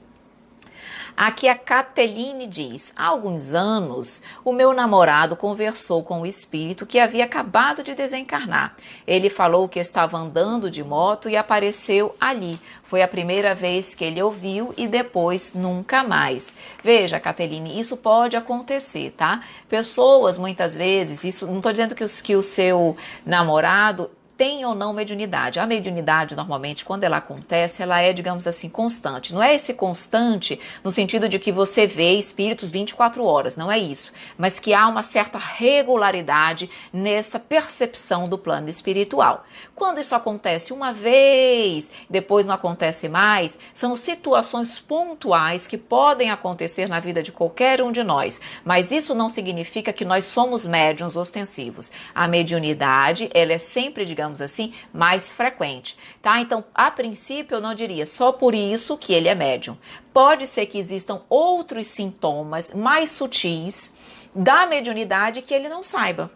Aqui a Cateline diz, há alguns anos o meu namorado conversou com o espírito que havia acabado de desencarnar. Ele falou que estava andando de moto e apareceu ali. Foi a primeira vez que ele ouviu e depois nunca mais. Veja, Cateline, isso pode acontecer, tá? Pessoas muitas vezes, isso não estou dizendo que o seu namorado tem ou não mediunidade. A mediunidade, normalmente, quando ela acontece, ela é, digamos assim, constante. Não é esse constante no sentido de que você vê espíritos 24 horas, não é isso. Mas que há uma certa regularidade nessa percepção do plano espiritual. Quando isso acontece uma vez, depois não acontece mais, são situações pontuais que podem acontecer na vida de qualquer um de nós. Mas isso não significa que nós somos médiuns ostensivos. A mediunidade, ela é sempre, digamos assim, mais frequente, tá? Então, a princípio, eu não diria só por isso que ele é médium. Pode ser que existam outros sintomas mais sutis da mediunidade que ele não saiba.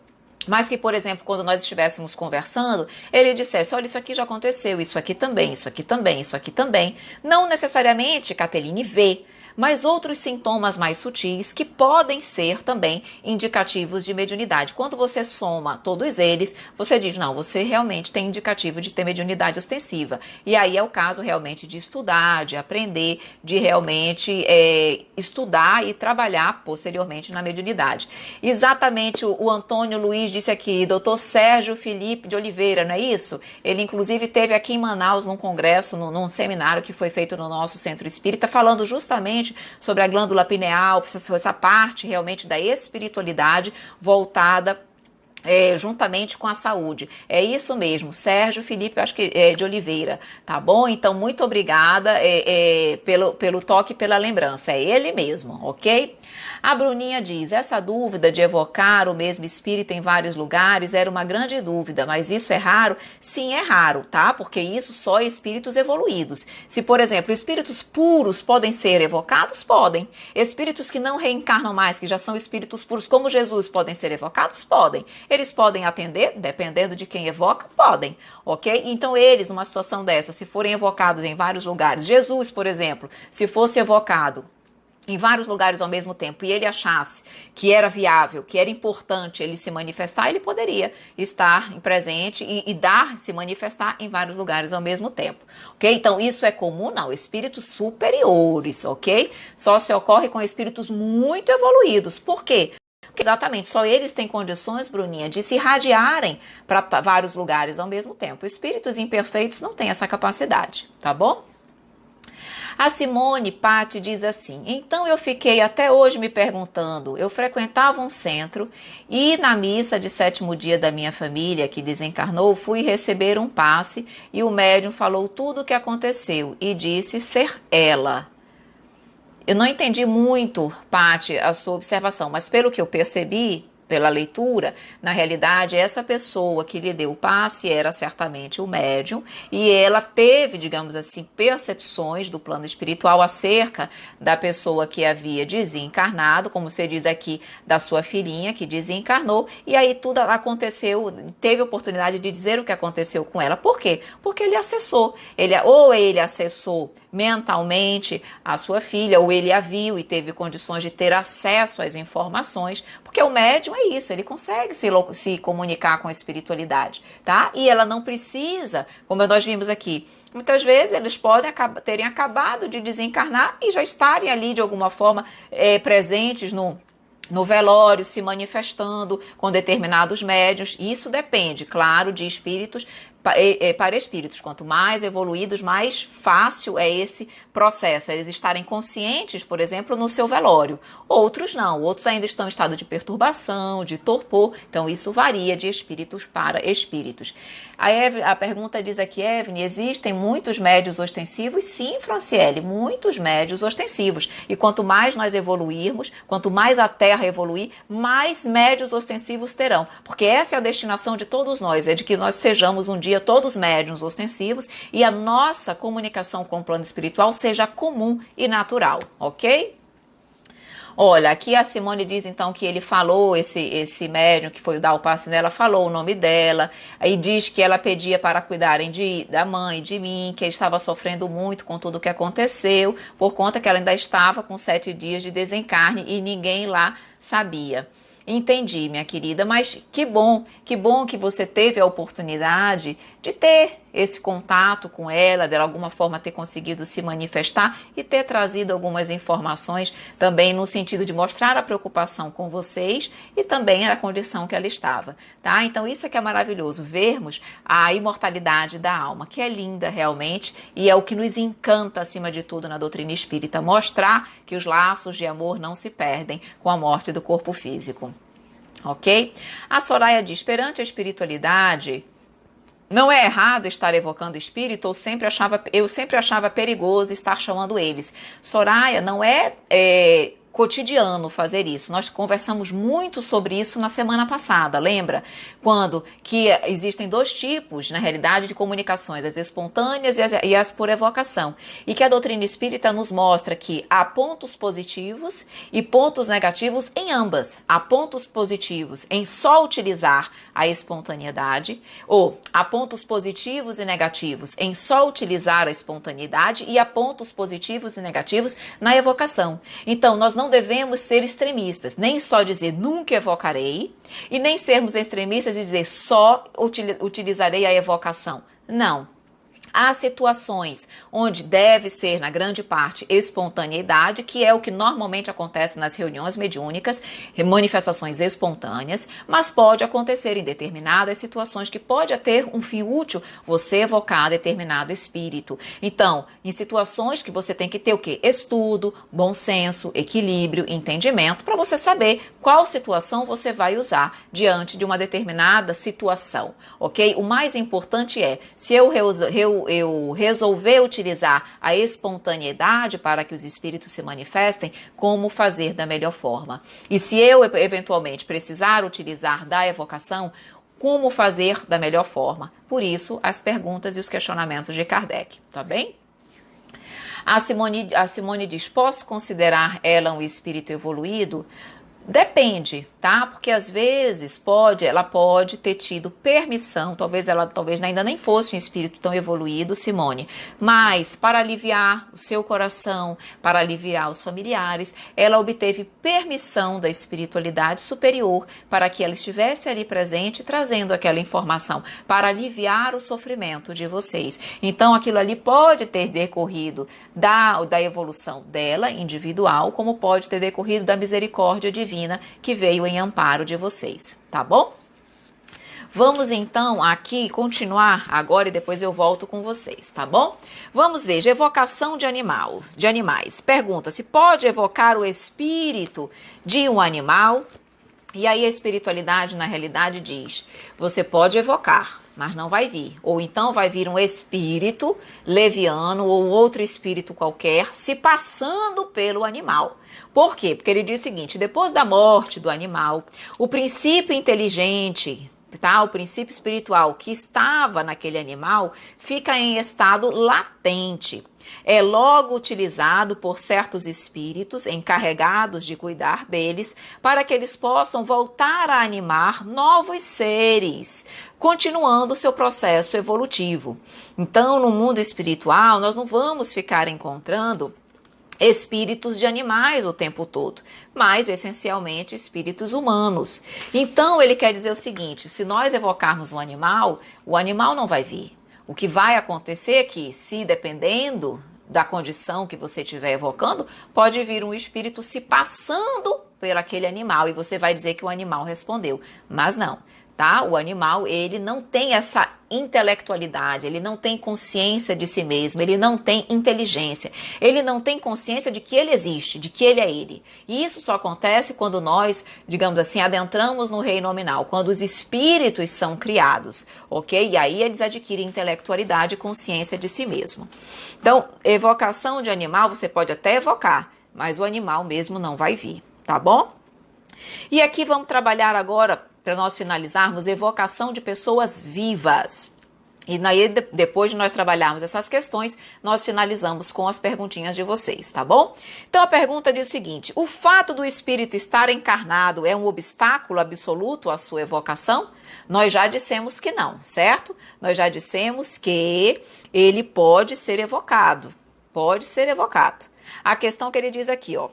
Mas que, por exemplo, quando nós estivéssemos conversando, ele dissesse, olha, isso aqui já aconteceu, isso aqui também, isso aqui também, isso aqui também. Não necessariamente, Cateline, vê, mas outros sintomas mais sutis que podem ser também indicativos de mediunidade. Quando você soma todos eles, você diz, não, você realmente tem indicativo de ter mediunidade ostensiva. E aí é o caso realmente de estudar, de aprender, de realmente estudar e trabalhar posteriormente na mediunidade. Exatamente, o Antônio Luiz disse aqui, Dr. Sérgio Felipe de Oliveira, não é isso? Ele inclusive esteve aqui em Manaus num congresso, num seminário que foi feito no nosso Centro Espírita, falando justamente sobre a glândula pineal, essa parte realmente da espiritualidade voltada juntamente com a saúde. É isso mesmo, Sérgio Felipe, eu acho que é de Oliveira, tá bom? Então, muito obrigada pelo toque e pela lembrança, é ele mesmo, ok? A Bruninha diz, essa dúvida de evocar o mesmo espírito em vários lugares era uma grande dúvida, mas isso é raro? Sim, é raro, tá? Porque isso só é espíritos evoluídos. Se, por exemplo, espíritos puros podem ser evocados, podem. Espíritos que não reencarnam mais, que já são espíritos puros, como Jesus, podem ser evocados? Podem. Eles podem atender, dependendo de quem evoca, podem, ok? Então eles, numa situação dessa, se forem evocados em vários lugares, Jesus, por exemplo, se fosse evocado em vários lugares ao mesmo tempo e ele achasse que era viável, que era importante ele se manifestar, ele poderia estar presente e se manifestar em vários lugares ao mesmo tempo, ok? Então isso é comum? Não, espíritos superiores, ok? Só se ocorre com espíritos muito evoluídos. Por quê? Porque exatamente, só eles têm condições, Bruninha, de se irradiarem para vários lugares ao mesmo tempo. Espíritos imperfeitos não têm essa capacidade, tá bom? A Simone Patti diz assim, então eu fiquei até hoje me perguntando, eu frequentava um centro e na missa de 7º dia da minha família que desencarnou, fui receber um passe e o médium falou tudo o que aconteceu e disse ser ela. Eu não entendi muito, Patti, a sua observação, mas pelo que eu percebi, pela leitura, na realidade, essa pessoa que lhe deu o passe era certamente o médium e ela teve, digamos assim, percepções do plano espiritual acerca da pessoa que havia desencarnado, como você diz aqui, da sua filhinha que desencarnou, e aí tudo aconteceu, teve oportunidade de dizer o que aconteceu com ela. Por quê? Porque ele acessou, ele acessou mentalmente a sua filha, ou ele a viu e teve condições de ter acesso às informações, porque o médium é isso, ele consegue se comunicar com a espiritualidade, tá? E ela não precisa, como nós vimos aqui, muitas vezes eles podem terem acabado de desencarnar e já estarem ali de alguma forma presentes no velório, se manifestando com determinados médiuns. Isso depende, claro, de espíritos para espíritos. Quanto mais evoluídos, mais fácil é esse processo, eles estarem conscientes, por exemplo, no seu velório. Outros não, outros ainda estão em estado de perturbação, de torpor, então isso varia de espíritos para espíritos. A pergunta diz aqui, Evelyn, existem muitos médiuns ostensivos? Sim, Franciele, muitos médiuns ostensivos. E quanto mais nós evoluirmos, quanto mais a Terra evoluir, mais médiuns ostensivos terão. Porque essa é a destinação de todos nós, é de que nós sejamos um dia todos médiuns ostensivos e a nossa comunicação com o plano espiritual seja comum e natural, ok? Olha, aqui a Simone diz então que ele falou, esse médium que foi dar o passe nela, falou o nome dela, aí diz que ela pedia para cuidarem da mãe, de mim, que ele estava sofrendo muito com tudo o que aconteceu, por conta que ela ainda estava com 7 dias de desencarne e ninguém lá sabia. Entendi, minha querida, mas que bom que você teve a oportunidade de ter esse contato com ela, de alguma forma ter conseguido se manifestar e ter trazido algumas informações também no sentido de mostrar a preocupação com vocês e também a condição que ela estava, tá? Então isso é que é maravilhoso, vermos a imortalidade da alma, que é linda realmente e é o que nos encanta acima de tudo na doutrina espírita, mostrar que os laços de amor não se perdem com a morte do corpo físico. Ok? A Soraya diz, perante a espiritualidade, não é errado estar evocando espírito, eu sempre achava perigoso estar chamando eles. Soraya, não é cotidiano fazer isso. Nós conversamos muito sobre isso na semana passada, lembra? Quando que existem 2 tipos, na realidade, de comunicações, as espontâneas e as por evocação. E que a doutrina espírita nos mostra que há pontos positivos e pontos negativos em ambas. Há pontos positivos em só utilizar a espontaneidade, ou há pontos positivos e negativos em só utilizar a espontaneidade e há pontos positivos e negativos na evocação. Então, nós não devemos ser extremistas, nem só dizer nunca evocarei e nem sermos extremistas e dizer só utilizarei a evocação. Não. Há situações onde deve ser, na grande parte, espontaneidade, que é o que normalmente acontece nas reuniões mediúnicas, manifestações espontâneas, mas pode acontecer em determinadas situações que pode ter um fim útil você evocar determinado espírito. Então, em situações que você tem que ter o quê? Estudo, bom senso, equilíbrio, entendimento, para você saber qual situação você vai usar diante de uma determinada situação, ok? O mais importante é, se eu resolver utilizar a espontaneidade para que os espíritos se manifestem, como fazer da melhor forma. E se eu eventualmente precisar utilizar da evocação, como fazer da melhor forma. Por isso, as perguntas e os questionamentos de Kardec, tá bem? A Simone diz, posso considerar ela um espírito evoluído? Depende, tá? Porque às vezes ela pode ter tido permissão, talvez ainda nem fosse um espírito tão evoluído, Simone, mas para aliviar o seu coração, para aliviar os familiares, ela obteve permissão da espiritualidade superior para que ela estivesse ali presente, trazendo aquela informação para aliviar o sofrimento de vocês. Então aquilo ali pode ter decorrido da evolução dela, individual, como pode ter decorrido da misericórdia divina que veio em amparo de vocês, tá bom? Vamos então aqui continuar agora e depois eu volto com vocês, tá bom? Vamos ver, evocação de animais. Pergunta, se pode evocar o espírito de um animal? E aí a espiritualidade, na realidade, diz, você pode evocar, mas não vai vir. Ou então vai vir um espírito leviano ou outro espírito qualquer se passando pelo animal. Por quê? Porque ele diz o seguinte, depois da morte do animal, o princípio inteligente, tá? O princípio espiritual que estava naquele animal fica em estado latente. É logo utilizado por certos espíritos encarregados de cuidar deles para que eles possam voltar a animar novos seres, continuando o seu processo evolutivo. Então, no mundo espiritual, nós não vamos ficar encontrando espíritos de animais o tempo todo, mas essencialmente espíritos humanos. Então ele quer dizer o seguinte, se nós evocarmos um animal, o animal não vai vir. O que vai acontecer é que, se dependendo da condição que você estiver evocando, pode vir um espírito se passando por aquele animal e você vai dizer que o animal respondeu, mas não. Tá? O animal, ele não tem essa intelectualidade, ele não tem consciência de si mesmo, ele não tem inteligência, ele não tem consciência de que ele existe, de que ele é ele. E isso só acontece quando nós, digamos assim, adentramos no reino nominal, quando os espíritos são criados, ok? E aí eles adquirem intelectualidade e consciência de si mesmo. Então, evocação de animal, você pode até evocar, mas o animal mesmo não vai vir, tá bom? E aqui vamos trabalhar agora, para nós finalizarmos, evocação de pessoas vivas. E aí, depois de nós trabalharmos essas questões, nós finalizamos com as perguntinhas de vocês, tá bom? Então a pergunta diz o seguinte, o fato do espírito estar encarnado é um obstáculo absoluto à sua evocação? Nós já dissemos que não, certo? Nós já dissemos que ele pode ser evocado, pode ser evocado. A questão que ele diz aqui, ó.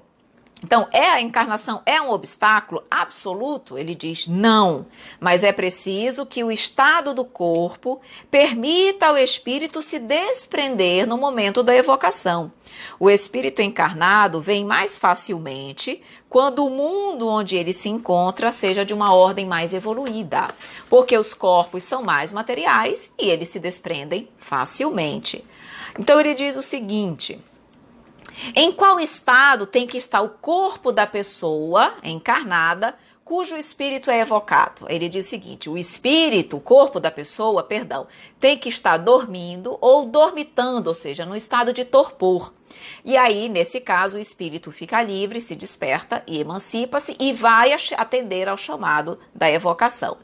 Então, a encarnação é um obstáculo absoluto? Ele diz não, mas é preciso que o estado do corpo permita ao espírito se desprender no momento da evocação. O espírito encarnado vem mais facilmente quando o mundo onde ele se encontra seja de uma ordem mais evoluída, porque os corpos são mais materiais e eles se desprendem facilmente. Então, ele diz o seguinte... Em qual estado tem que estar o corpo da pessoa encarnada cujo espírito é evocado? Ele diz o seguinte, o espírito, o corpo da pessoa, perdão, tem que estar dormindo ou dormitando, ou seja, no estado de torpor. E aí, nesse caso, o espírito fica livre, se desperta e emancipa-se e vai atender ao chamado da evocação.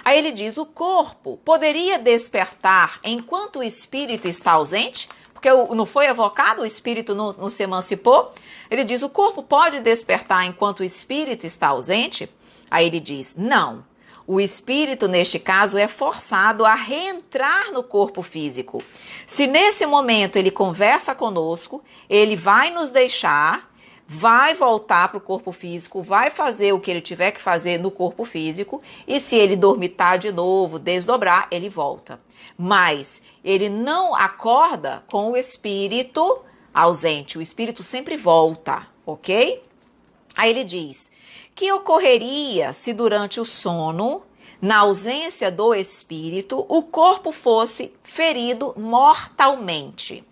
Aí ele diz, o corpo poderia despertar enquanto o espírito está ausente? Porque não foi evocado, o espírito não se emancipou. Ele diz, o corpo pode despertar enquanto o espírito está ausente? Aí ele diz, não. O espírito, neste caso, é forçado a reentrar no corpo físico. Se nesse momento ele conversa conosco, ele vai nos deixar, vai voltar para o corpo físico, vai fazer o que ele tiver que fazer no corpo físico, e se ele dormitar de novo, desdobrar, ele volta. Mas ele não acorda com o espírito ausente, o espírito sempre volta, ok? Aí ele diz, que ocorreria se durante o sono, na ausência do espírito, o corpo fosse ferido mortalmente?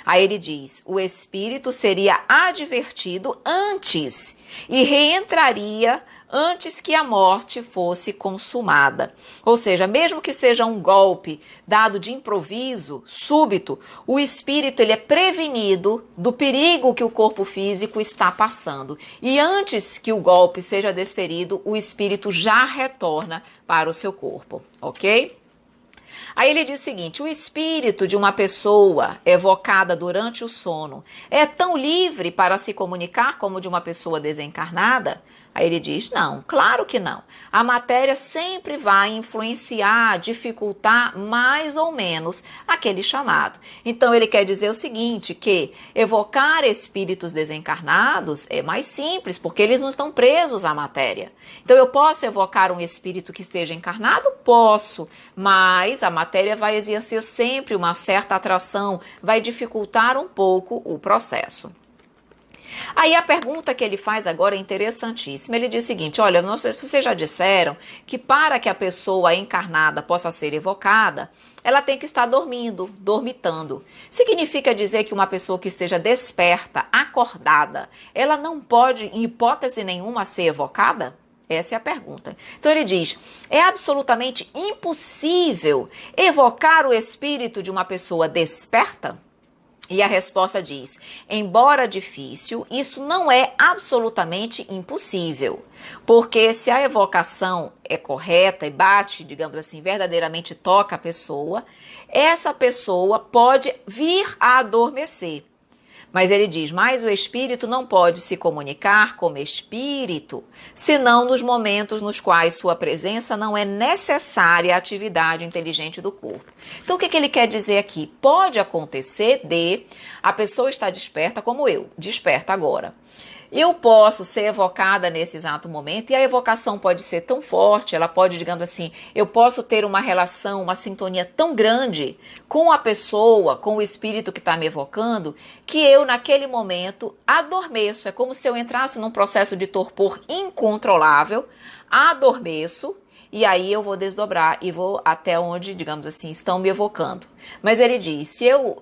Aí ele diz, o espírito seria advertido antes e reentraria antes que a morte fosse consumada. Ou seja, mesmo que seja um golpe dado de improviso, súbito, o espírito ele é prevenido do perigo que o corpo físico está passando. E antes que o golpe seja desferido, o espírito já retorna para o seu corpo, ok? Aí ele diz o seguinte, o espírito de uma pessoa evocada durante o sono é tão livre para se comunicar como de uma pessoa desencarnada? Aí ele diz, não, claro que não. A matéria sempre vai influenciar, dificultar mais ou menos aquele chamado. Então ele quer dizer o seguinte, que evocar espíritos desencarnados é mais simples, porque eles não estão presos à matéria. Então eu posso evocar um espírito que esteja encarnado? Posso, mas a matéria vai exercer sempre uma certa atração, vai dificultar um pouco o processo. Aí a pergunta que ele faz agora é interessantíssima. Ele diz o seguinte, olha, vocês já disseram que para que a pessoa encarnada possa ser evocada, ela tem que estar dormindo, dormitando. Significa dizer que uma pessoa que esteja desperta, acordada, ela não pode, em hipótese nenhuma, ser evocada? Essa é a pergunta. Então ele diz, é absolutamente impossível evocar o espírito de uma pessoa desperta? E a resposta diz, embora difícil, isso não é absolutamente impossível, porque se a evocação é correta e bate, digamos assim, verdadeiramente toca a pessoa, essa pessoa pode vir a adormecer. Mas ele diz, mas o espírito não pode se comunicar como espírito, senão nos momentos nos quais sua presença não é necessária à atividade inteligente do corpo. Então, o que ele quer dizer aqui? Pode acontecer de a pessoa estar desperta como eu, desperta agora. Eu posso ser evocada nesse exato momento e a evocação pode ser tão forte, ela pode, digamos assim, eu posso ter uma relação, uma sintonia tão grande com a pessoa, com o espírito que está me evocando, que eu naquele momento adormeço. É como se eu entrasse num processo de torpor incontrolável, adormeço. E aí eu vou desdobrar e vou até onde, digamos assim, estão me evocando. Mas ele diz, se eu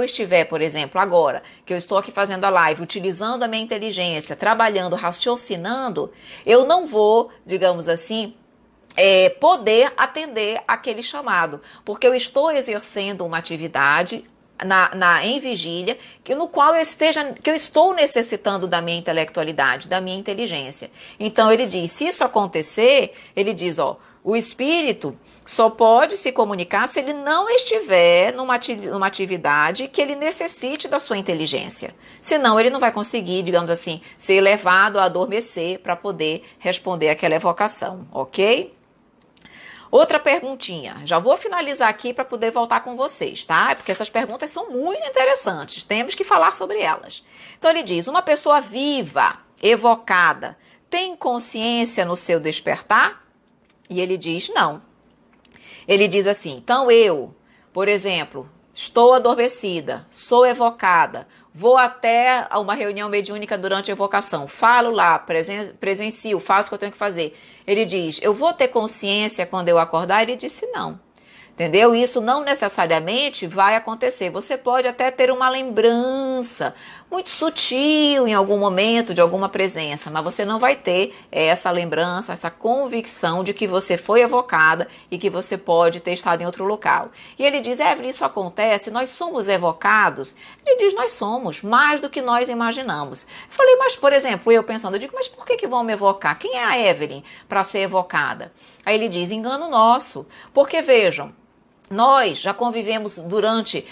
estiver, por exemplo, agora, que eu estou aqui fazendo a live, utilizando a minha inteligência, trabalhando, raciocinando, eu não vou, digamos assim, poder atender aquele chamado, porque eu estou exercendo uma atividade em vigília, no qual que eu estou necessitando da minha intelectualidade, da minha inteligência. Então ele diz, se isso acontecer, ele diz, o espírito só pode se comunicar se ele não estiver numa atividade que ele necessite da sua inteligência. Senão ele não vai conseguir, digamos assim, ser levado a adormecer para poder responder aquela evocação, ok? Outra perguntinha, já vou finalizar aqui para poder voltar com vocês, tá? Porque essas perguntas são muito interessantes, temos que falar sobre elas. Então ele diz, uma pessoa viva, evocada, tem consciência no seu despertar? E ele diz, não. Ele diz assim, então eu, por exemplo, estou adormecida, sou evocada, vou até uma reunião mediúnica durante a evocação, falo lá, presencio, faço o que eu tenho que fazer. Ele diz, eu vou ter consciência quando eu acordar? Ele disse não. Entendeu? Isso não necessariamente vai acontecer. Você pode até ter uma lembrança muito sutil em algum momento de alguma presença, mas você não vai ter essa lembrança, essa convicção de que você foi evocada e que você pode ter estado em outro local. E ele diz, Evelyn, isso acontece, nós somos evocados? Ele diz, nós somos, mais do que nós imaginamos. Eu falei, mas por exemplo, eu pensando, eu digo, mas por que vão me evocar? Quem é a Evelyn para ser evocada? Aí ele diz, engano nosso, porque vejam, nós já convivemos durante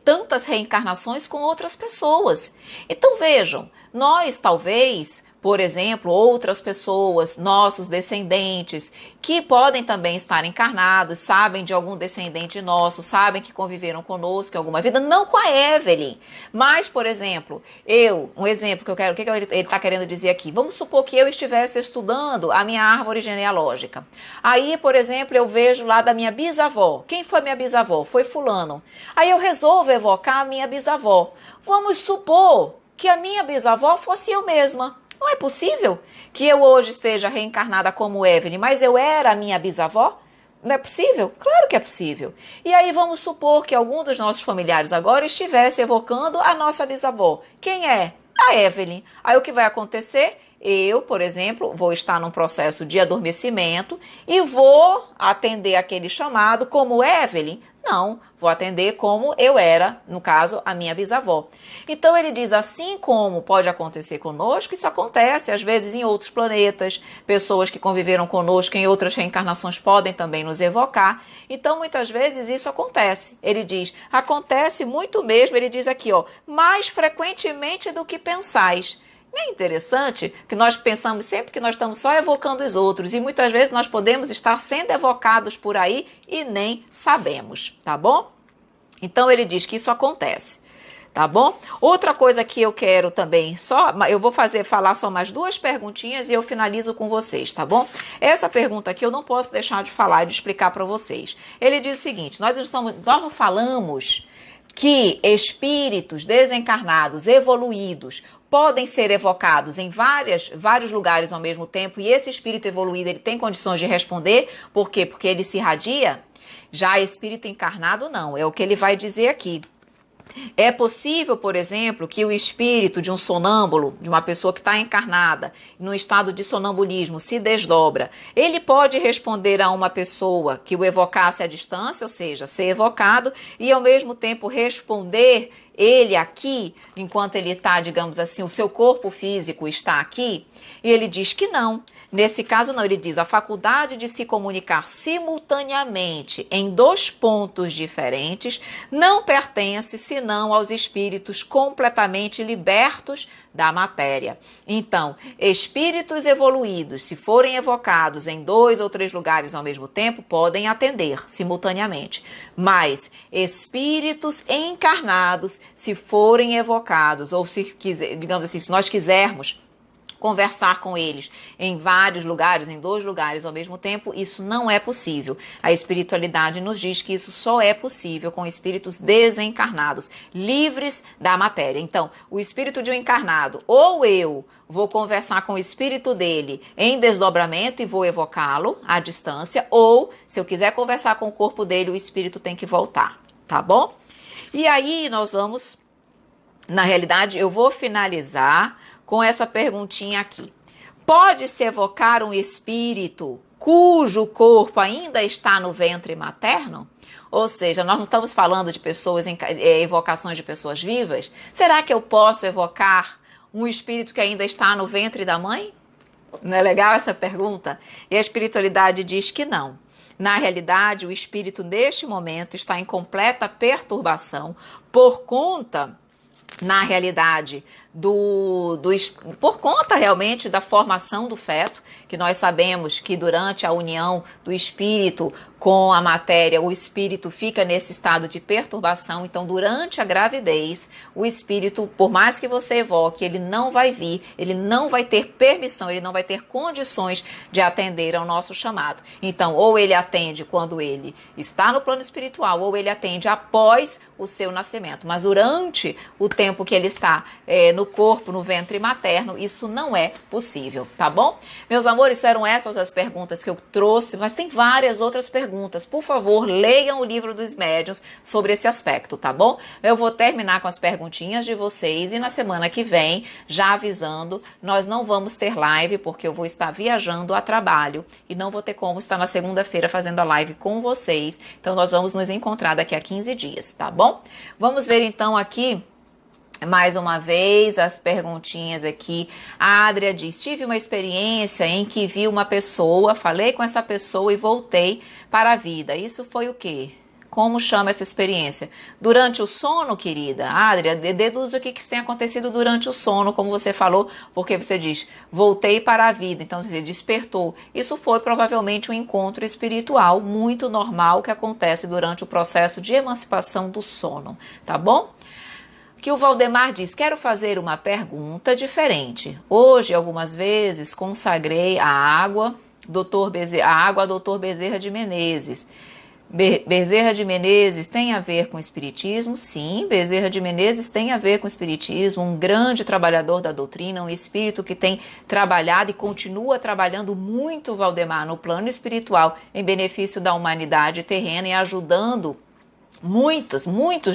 tantas reencarnações com outras pessoas. Então vejam, nós talvez, por exemplo, outras pessoas, nossos descendentes, que podem também estar encarnados, sabem de algum descendente nosso, sabem que conviveram conosco em alguma vida, não com a Evelyn, mas, por exemplo, um exemplo que eu quero, o que ele está querendo dizer aqui? Vamos supor que eu estivesse estudando a minha árvore genealógica. Aí, por exemplo, eu vejo lá da minha bisavó. Quem foi minha bisavó? Foi fulano. Aí eu resolvo evocar a minha bisavó. Vamos supor que a minha bisavó fosse eu mesma. Não é possível que eu hoje esteja reencarnada como Evelyn, mas eu era a minha bisavó? Não é possível? Claro que é possível. E aí vamos supor que algum dos nossos familiares agora estivesse evocando a nossa bisavó. Quem é? A Evelyn. Aí o que vai acontecer? Eu, por exemplo, vou estar num processo de adormecimento e vou atender aquele chamado como Evelyn? Não, vou atender como eu era, no caso, a minha bisavó. Então ele diz, assim como pode acontecer conosco, isso acontece às vezes em outros planetas, pessoas que conviveram conosco em outras reencarnações podem também nos evocar. Então muitas vezes isso acontece. Ele diz, acontece muito mesmo, ele diz aqui, mais frequentemente do que pensais. Não é interessante que nós pensamos sempre que nós estamos só evocando os outros e muitas vezes nós podemos estar sendo evocados por aí e nem sabemos, tá bom? Então ele diz que isso acontece, tá bom? Outra coisa que eu quero também, eu vou falar só mais 2 perguntinhas e eu finalizo com vocês, tá bom? Essa pergunta aqui eu não posso deixar de falar e de explicar para vocês. Ele diz o seguinte, nós não falamos que espíritos desencarnados, evoluídos, podem ser evocados em vários lugares ao mesmo tempo e esse espírito evoluído ele tem condições de responder. Por quê? Porque ele se irradia? Já espírito encarnado não, é o que ele vai dizer aqui. É possível, por exemplo, que o espírito de um sonâmbulo, de uma pessoa que está encarnada, num estado de sonambulismo, se desdobra. Ele pode responder a uma pessoa que o evocasse à distância, ou seja, ser evocado, e ao mesmo tempo responder ele aqui, enquanto ele está, digamos assim, o seu corpo físico está aqui, e ele diz que não. Nesse caso, não, ele diz a faculdade de se comunicar simultaneamente em dois pontos diferentes não pertence senão aos espíritos completamente libertos da matéria. Então, espíritos evoluídos, se forem evocados em 2 ou 3 lugares ao mesmo tempo, podem atender simultaneamente. Mas espíritos encarnados, se forem evocados, ou se digamos assim, se nós quisermos conversar com eles em vários lugares, em 2 lugares ao mesmo tempo, isso não é possível. A espiritualidade nos diz que isso só é possível com espíritos desencarnados, livres da matéria. Então, o espírito de um encarnado, ou eu vou conversar com o espírito dele em desdobramento e vou evocá-lo à distância, ou se eu quiser conversar com o corpo dele, o espírito tem que voltar, tá bom? E aí nós vamos, na realidade, eu vou finalizar com essa perguntinha aqui. Pode-se evocar um espírito cujo corpo ainda está no ventre materno? Ou seja, nós não estamos falando de pessoas, evocações de pessoas vivas? Será que eu posso evocar um espírito que ainda está no ventre da mãe? Não é legal essa pergunta? E a espiritualidade diz que não. Na realidade, o espírito neste momento está em completa perturbação por conta, na realidade, por conta realmente da formação do feto, que nós sabemos que durante a união do espírito com a matéria, o espírito fica nesse estado de perturbação. Então, durante a gravidez, o espírito, por mais que você evoque, ele não vai vir, ele não vai ter permissão, ele não vai ter condições de atender ao nosso chamado. Então, ou ele atende quando ele está no plano espiritual, ou ele atende após o seu nascimento. Mas durante o tempo que ele está no corpo, no ventre materno, isso não é possível, tá bom? Meus amores, eram essas as perguntas que eu trouxe, mas tem várias outras perguntas. Por favor, leiam o livro dos médiuns sobre esse aspecto, tá bom? Eu vou terminar com as perguntinhas de vocês e na semana que vem, já avisando, nós não vamos ter live porque eu vou estar viajando a trabalho e não vou ter como estar na segunda-feira fazendo a live com vocês. Então, nós vamos nos encontrar daqui a 15 dias, tá bom? Vamos ver então aqui mais uma vez as perguntinhas aqui. A Adria diz: tive uma experiência em que vi uma pessoa, falei com essa pessoa e voltei para a vida. Isso foi o quê? Como chama essa experiência? Durante o sono, querida? Adria, deduz o que isso tem acontecido durante o sono, como você falou, porque você diz, voltei para a vida, então você despertou. Isso foi provavelmente um encontro espiritual muito normal que acontece durante o processo de emancipação do sono, tá bom? Que o Valdemar diz, quero fazer uma pergunta diferente. Hoje, algumas vezes, consagrei a água a Dr. Bezerra de Menezes. Bezerra de Menezes tem a ver com espiritismo? Sim, Bezerra de Menezes tem a ver com espiritismo, um grande trabalhador da doutrina, um espírito que tem trabalhado e continua trabalhando muito, Valdemar, no plano espiritual, em benefício da humanidade terrena e ajudando muitos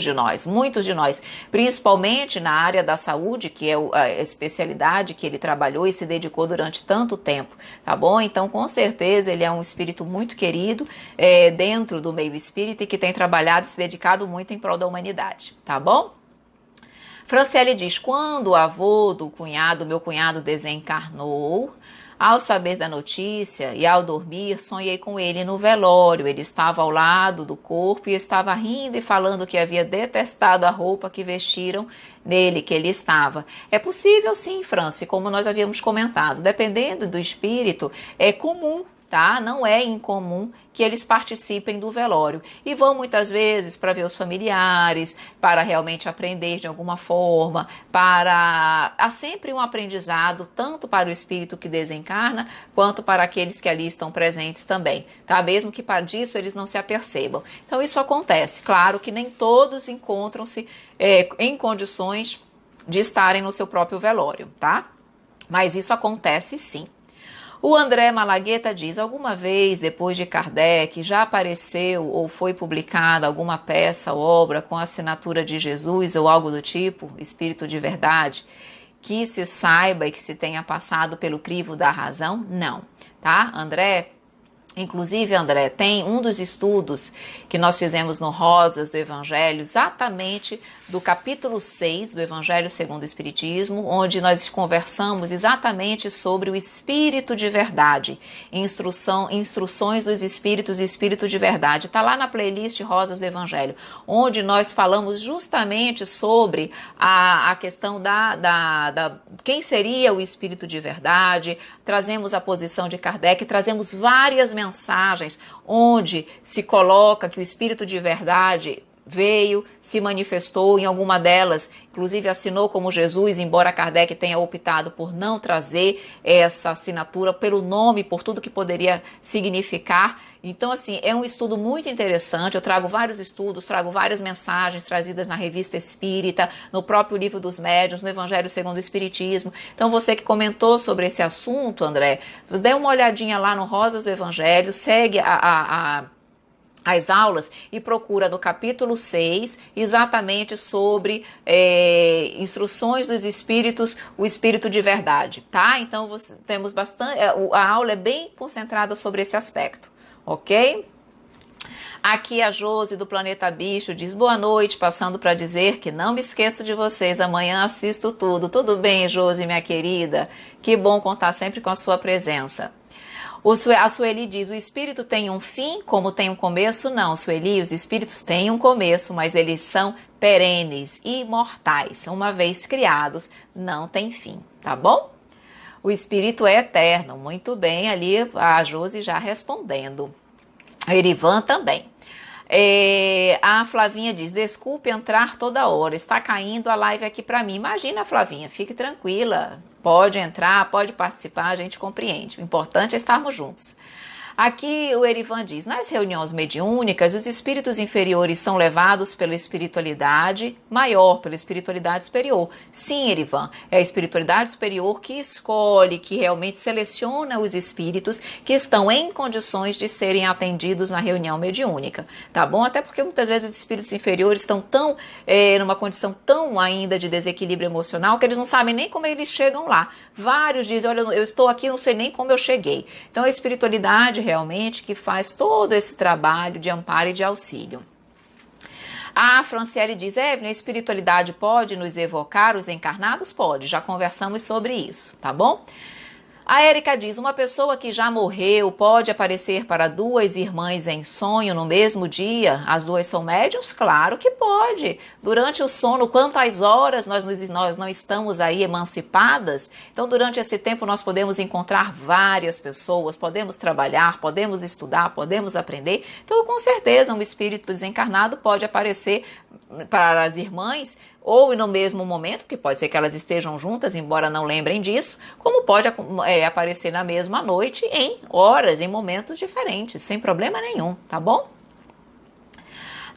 de nós, principalmente na área da saúde, que é a especialidade que ele trabalhou e se dedicou durante tanto tempo, tá bom? Então, com certeza, ele é um espírito muito querido dentro do meio espírita e que tem trabalhado e se dedicado muito em prol da humanidade, tá bom? Franciele diz, quando o avô do meu cunhado desencarnou, ao saber da notícia e ao dormir, sonhei com ele no velório. Ele estava ao lado do corpo e estava rindo e falando que havia detestado a roupa que vestiram nele, que ele estava. É possível sim, Franci, como nós havíamos comentado. Dependendo do espírito, é comum, tá? Não é incomum que eles participem do velório e vão muitas vezes para ver os familiares, para realmente aprender de alguma forma, há sempre um aprendizado tanto para o espírito que desencarna quanto para aqueles que ali estão presentes também, tá? Mesmo que para disso eles não se apercebam. Então isso acontece, claro que nem todos encontram-se em condições de estarem no seu próprio velório, tá? Mas isso acontece sim. O André Malagueta diz, alguma vez, depois de Kardec, já apareceu ou foi publicada alguma peça ou obra com a assinatura de Jesus ou algo do tipo, Espírito de Verdade, que se saiba e que se tenha passado pelo crivo da razão? Não, tá, André? Inclusive, André, tem um dos estudos que nós fizemos no Rosas do Evangelho, exatamente do capítulo 6 do Evangelho segundo o Espiritismo, onde nós conversamos exatamente sobre o Espírito de Verdade, instruções dos Espíritos e Espírito de Verdade. Está lá na playlist Rosas do Evangelho, onde nós falamos justamente sobre a questão da quem seria o Espírito de Verdade, trazemos a posição de Kardec, trazemos várias mensagens onde se coloca que o Espírito de Verdade veio, se manifestou, em alguma delas, inclusive assinou como Jesus, embora Kardec tenha optado por não trazer essa assinatura pelo nome, por tudo que poderia significar. Então, assim, é um estudo muito interessante. Eu trago vários estudos, trago várias mensagens trazidas na Revista Espírita, no próprio Livro dos Médiuns, no Evangelho segundo o Espiritismo. Então, você que comentou sobre esse assunto, André, dê uma olhadinha lá no Rosas do Evangelho, segue as aulas e procura no capítulo 6 exatamente sobre instruções dos espíritos, o espírito de verdade, tá? Então temos bastante, a aula é bem concentrada sobre esse aspecto, ok? Aqui a Josi do Planeta Bicho diz, boa noite, passando para dizer que não me esqueço de vocês, amanhã assisto tudo. Tudo bem, Josi, minha querida? Que bom contar sempre com a sua presença. A Sueli diz, o espírito tem um fim como tem um começo? Não, Sueli, os espíritos têm um começo, mas eles são perenes, imortais. Uma vez criados, não tem fim, tá bom? O espírito é eterno, muito bem, ali a Josi já respondendo. A Erivan também. A Flavinha diz, desculpe entrar toda hora, está caindo a live aqui para mim. Imagina, Flavinha, fique tranquila, pode entrar, pode participar, a gente compreende. O importante é estarmos juntos. Aqui o Erivan diz, nas reuniões mediúnicas, os espíritos inferiores são levados pela espiritualidade maior, pela espiritualidade superior. Sim, Erivan, é a espiritualidade superior que escolhe, que realmente seleciona os espíritos que estão em condições de serem atendidos na reunião mediúnica, tá bom? Até porque muitas vezes os espíritos inferiores estão numa condição tão ainda de desequilíbrio emocional que eles não sabem nem como eles chegam lá. Vários dizem, olha, eu estou aqui, não sei nem como eu cheguei. Então a espiritualidade realmente que faz todo esse trabalho de amparo e de auxílio. A Franciele diz, Evelyn, a espiritualidade pode nos evocar os encarnados? Pode, já conversamos sobre isso, tá bom? A Érica diz, uma pessoa que já morreu pode aparecer para duas irmãs em sonho no mesmo dia? As duas são médiums? Claro que pode. Durante o sono, quantas horas nós não estamos aí emancipadas? Então, durante esse tempo, nós podemos encontrar várias pessoas, podemos trabalhar, podemos estudar, podemos aprender. Então, com certeza, um espírito desencarnado pode aparecer para as irmãs ou no mesmo momento, que pode ser que elas estejam juntas, embora não lembrem disso, como pode aparecer na mesma noite, em horas, em momentos diferentes, sem problema nenhum, tá bom?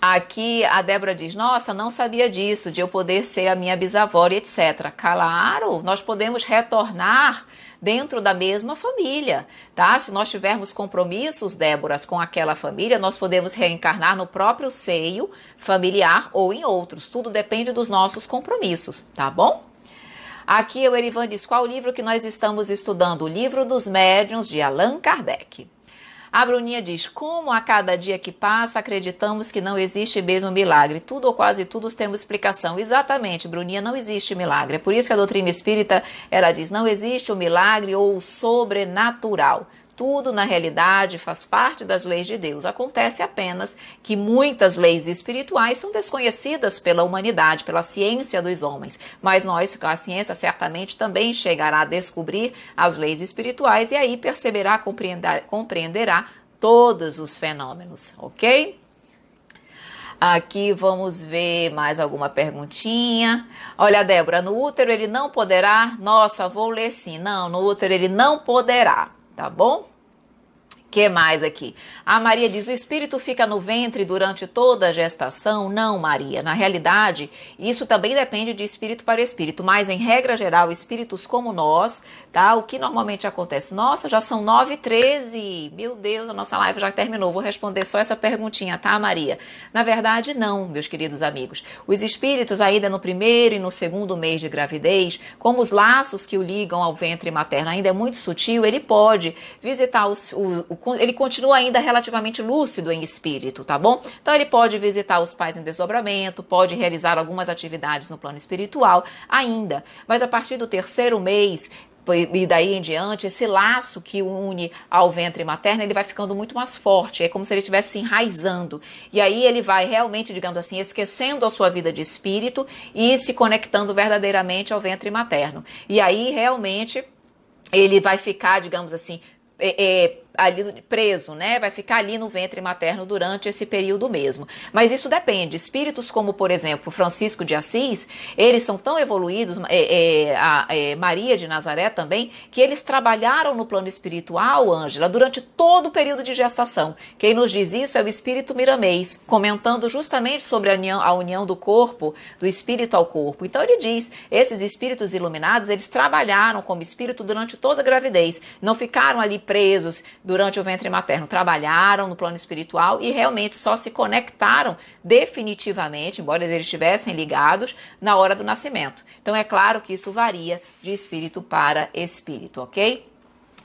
Aqui a Débora diz, nossa, não sabia disso, de eu poder ser a minha bisavó e etc. Claro, nós podemos retornar dentro da mesma família, tá? Se nós tivermos compromissos, Déboras, com aquela família, nós podemos reencarnar no próprio seio familiar ou em outros. Tudo depende dos nossos compromissos, tá bom? Aqui o Erivan diz, qual o livro que nós estamos estudando? O Livro dos Médiuns, de Allan Kardec. A Bruninha diz, como a cada dia que passa acreditamos que não existe mesmo milagre? Tudo ou quase tudo temos explicação. Exatamente, Bruninha, não existe milagre. É por isso que a doutrina espírita, ela diz, não existe o milagre ou o sobrenatural. Tudo, na realidade, faz parte das leis de Deus. Acontece apenas que muitas leis espirituais são desconhecidas pela humanidade, pela ciência dos homens. Mas a ciência certamente também chegará a descobrir as leis espirituais e aí perceberá, compreenderá todos os fenômenos, ok? Aqui vamos ver mais alguma perguntinha. Olha, Débora, no útero ele não poderá? Nossa, vou ler sim. Não, no útero ele não poderá. Tá bom? Que mais aqui? A Maria diz, o espírito fica no ventre durante toda a gestação? Não, Maria. Na realidade, isso também depende de espírito para espírito, mas em regra geral, espíritos como nós, tá? O que normalmente acontece? Nossa, já são 9h13. Meu Deus, a nossa live já terminou. Vou responder só essa perguntinha, tá, Maria? Na verdade, não, meus queridos amigos. Os espíritos ainda no primeiro e no segundo mês de gravidez, como os laços que o ligam ao ventre materno ainda é muito sutil, ele pode visitar ele continua ainda relativamente lúcido em espírito, tá bom? Então ele pode visitar os pais em desdobramento, pode realizar algumas atividades no plano espiritual ainda, mas a partir do terceiro mês e daí em diante, esse laço que o une ao ventre materno, ele vai ficando muito mais forte, é como se ele estivesse se enraizando, e aí ele vai realmente, digamos assim, esquecendo a sua vida de espírito e se conectando verdadeiramente ao ventre materno, e aí realmente ele vai ficar, digamos assim, ali preso, né? Vai ficar ali no ventre materno durante esse período mesmo. Mas isso depende. Espíritos como, por exemplo, Francisco de Assis, eles são tão evoluídos, Maria de Nazaré também, que eles trabalharam no plano espiritual, Ângela, durante todo o período de gestação. Quem nos diz isso é o espírito Miramês, comentando justamente sobre a união do corpo, do espírito ao corpo. Então ele diz, esses espíritos iluminados, eles trabalharam como espírito durante toda a gravidez, não ficaram ali presos durante o ventre materno, trabalharam no plano espiritual e realmente só se conectaram definitivamente, embora eles estivessem ligados, na hora do nascimento. Então é claro que isso varia de espírito para espírito, ok?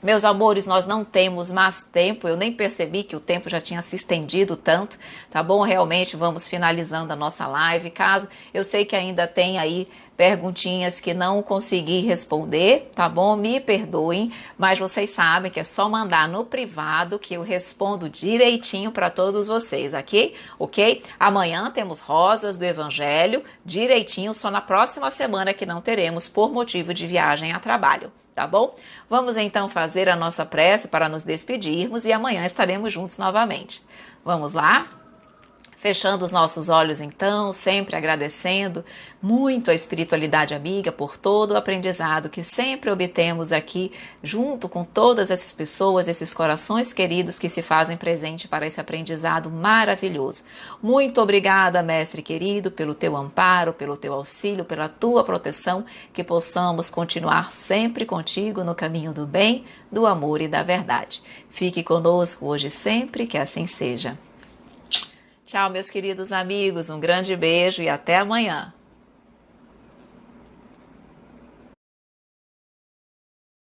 Meus amores, nós não temos mais tempo, eu nem percebi que o tempo já tinha se estendido tanto, tá bom? Realmente vamos finalizando a nossa live, caso eu sei que ainda tem aí perguntinhas que não consegui responder, tá bom? Me perdoem, mas vocês sabem que é só mandar no privado que eu respondo direitinho para todos vocês, ok? Ok? Amanhã temos Rosas do Evangelho, direitinho, só na próxima semana que não teremos por motivo de viagem a trabalho. Tá bom? Vamos então fazer a nossa prece para nos despedirmos e amanhã estaremos juntos novamente. Vamos lá? Fechando os nossos olhos então, sempre agradecendo muito a espiritualidade amiga por todo o aprendizado que sempre obtemos aqui, junto com todas essas pessoas, esses corações queridos que se fazem presente para esse aprendizado maravilhoso. Muito obrigada, mestre querido, pelo teu amparo, pelo teu auxílio, pela tua proteção, que possamos continuar sempre contigo no caminho do bem, do amor e da verdade. Fique conosco hoje e sempre, que assim seja. Tchau, meus queridos amigos, um grande beijo e até amanhã.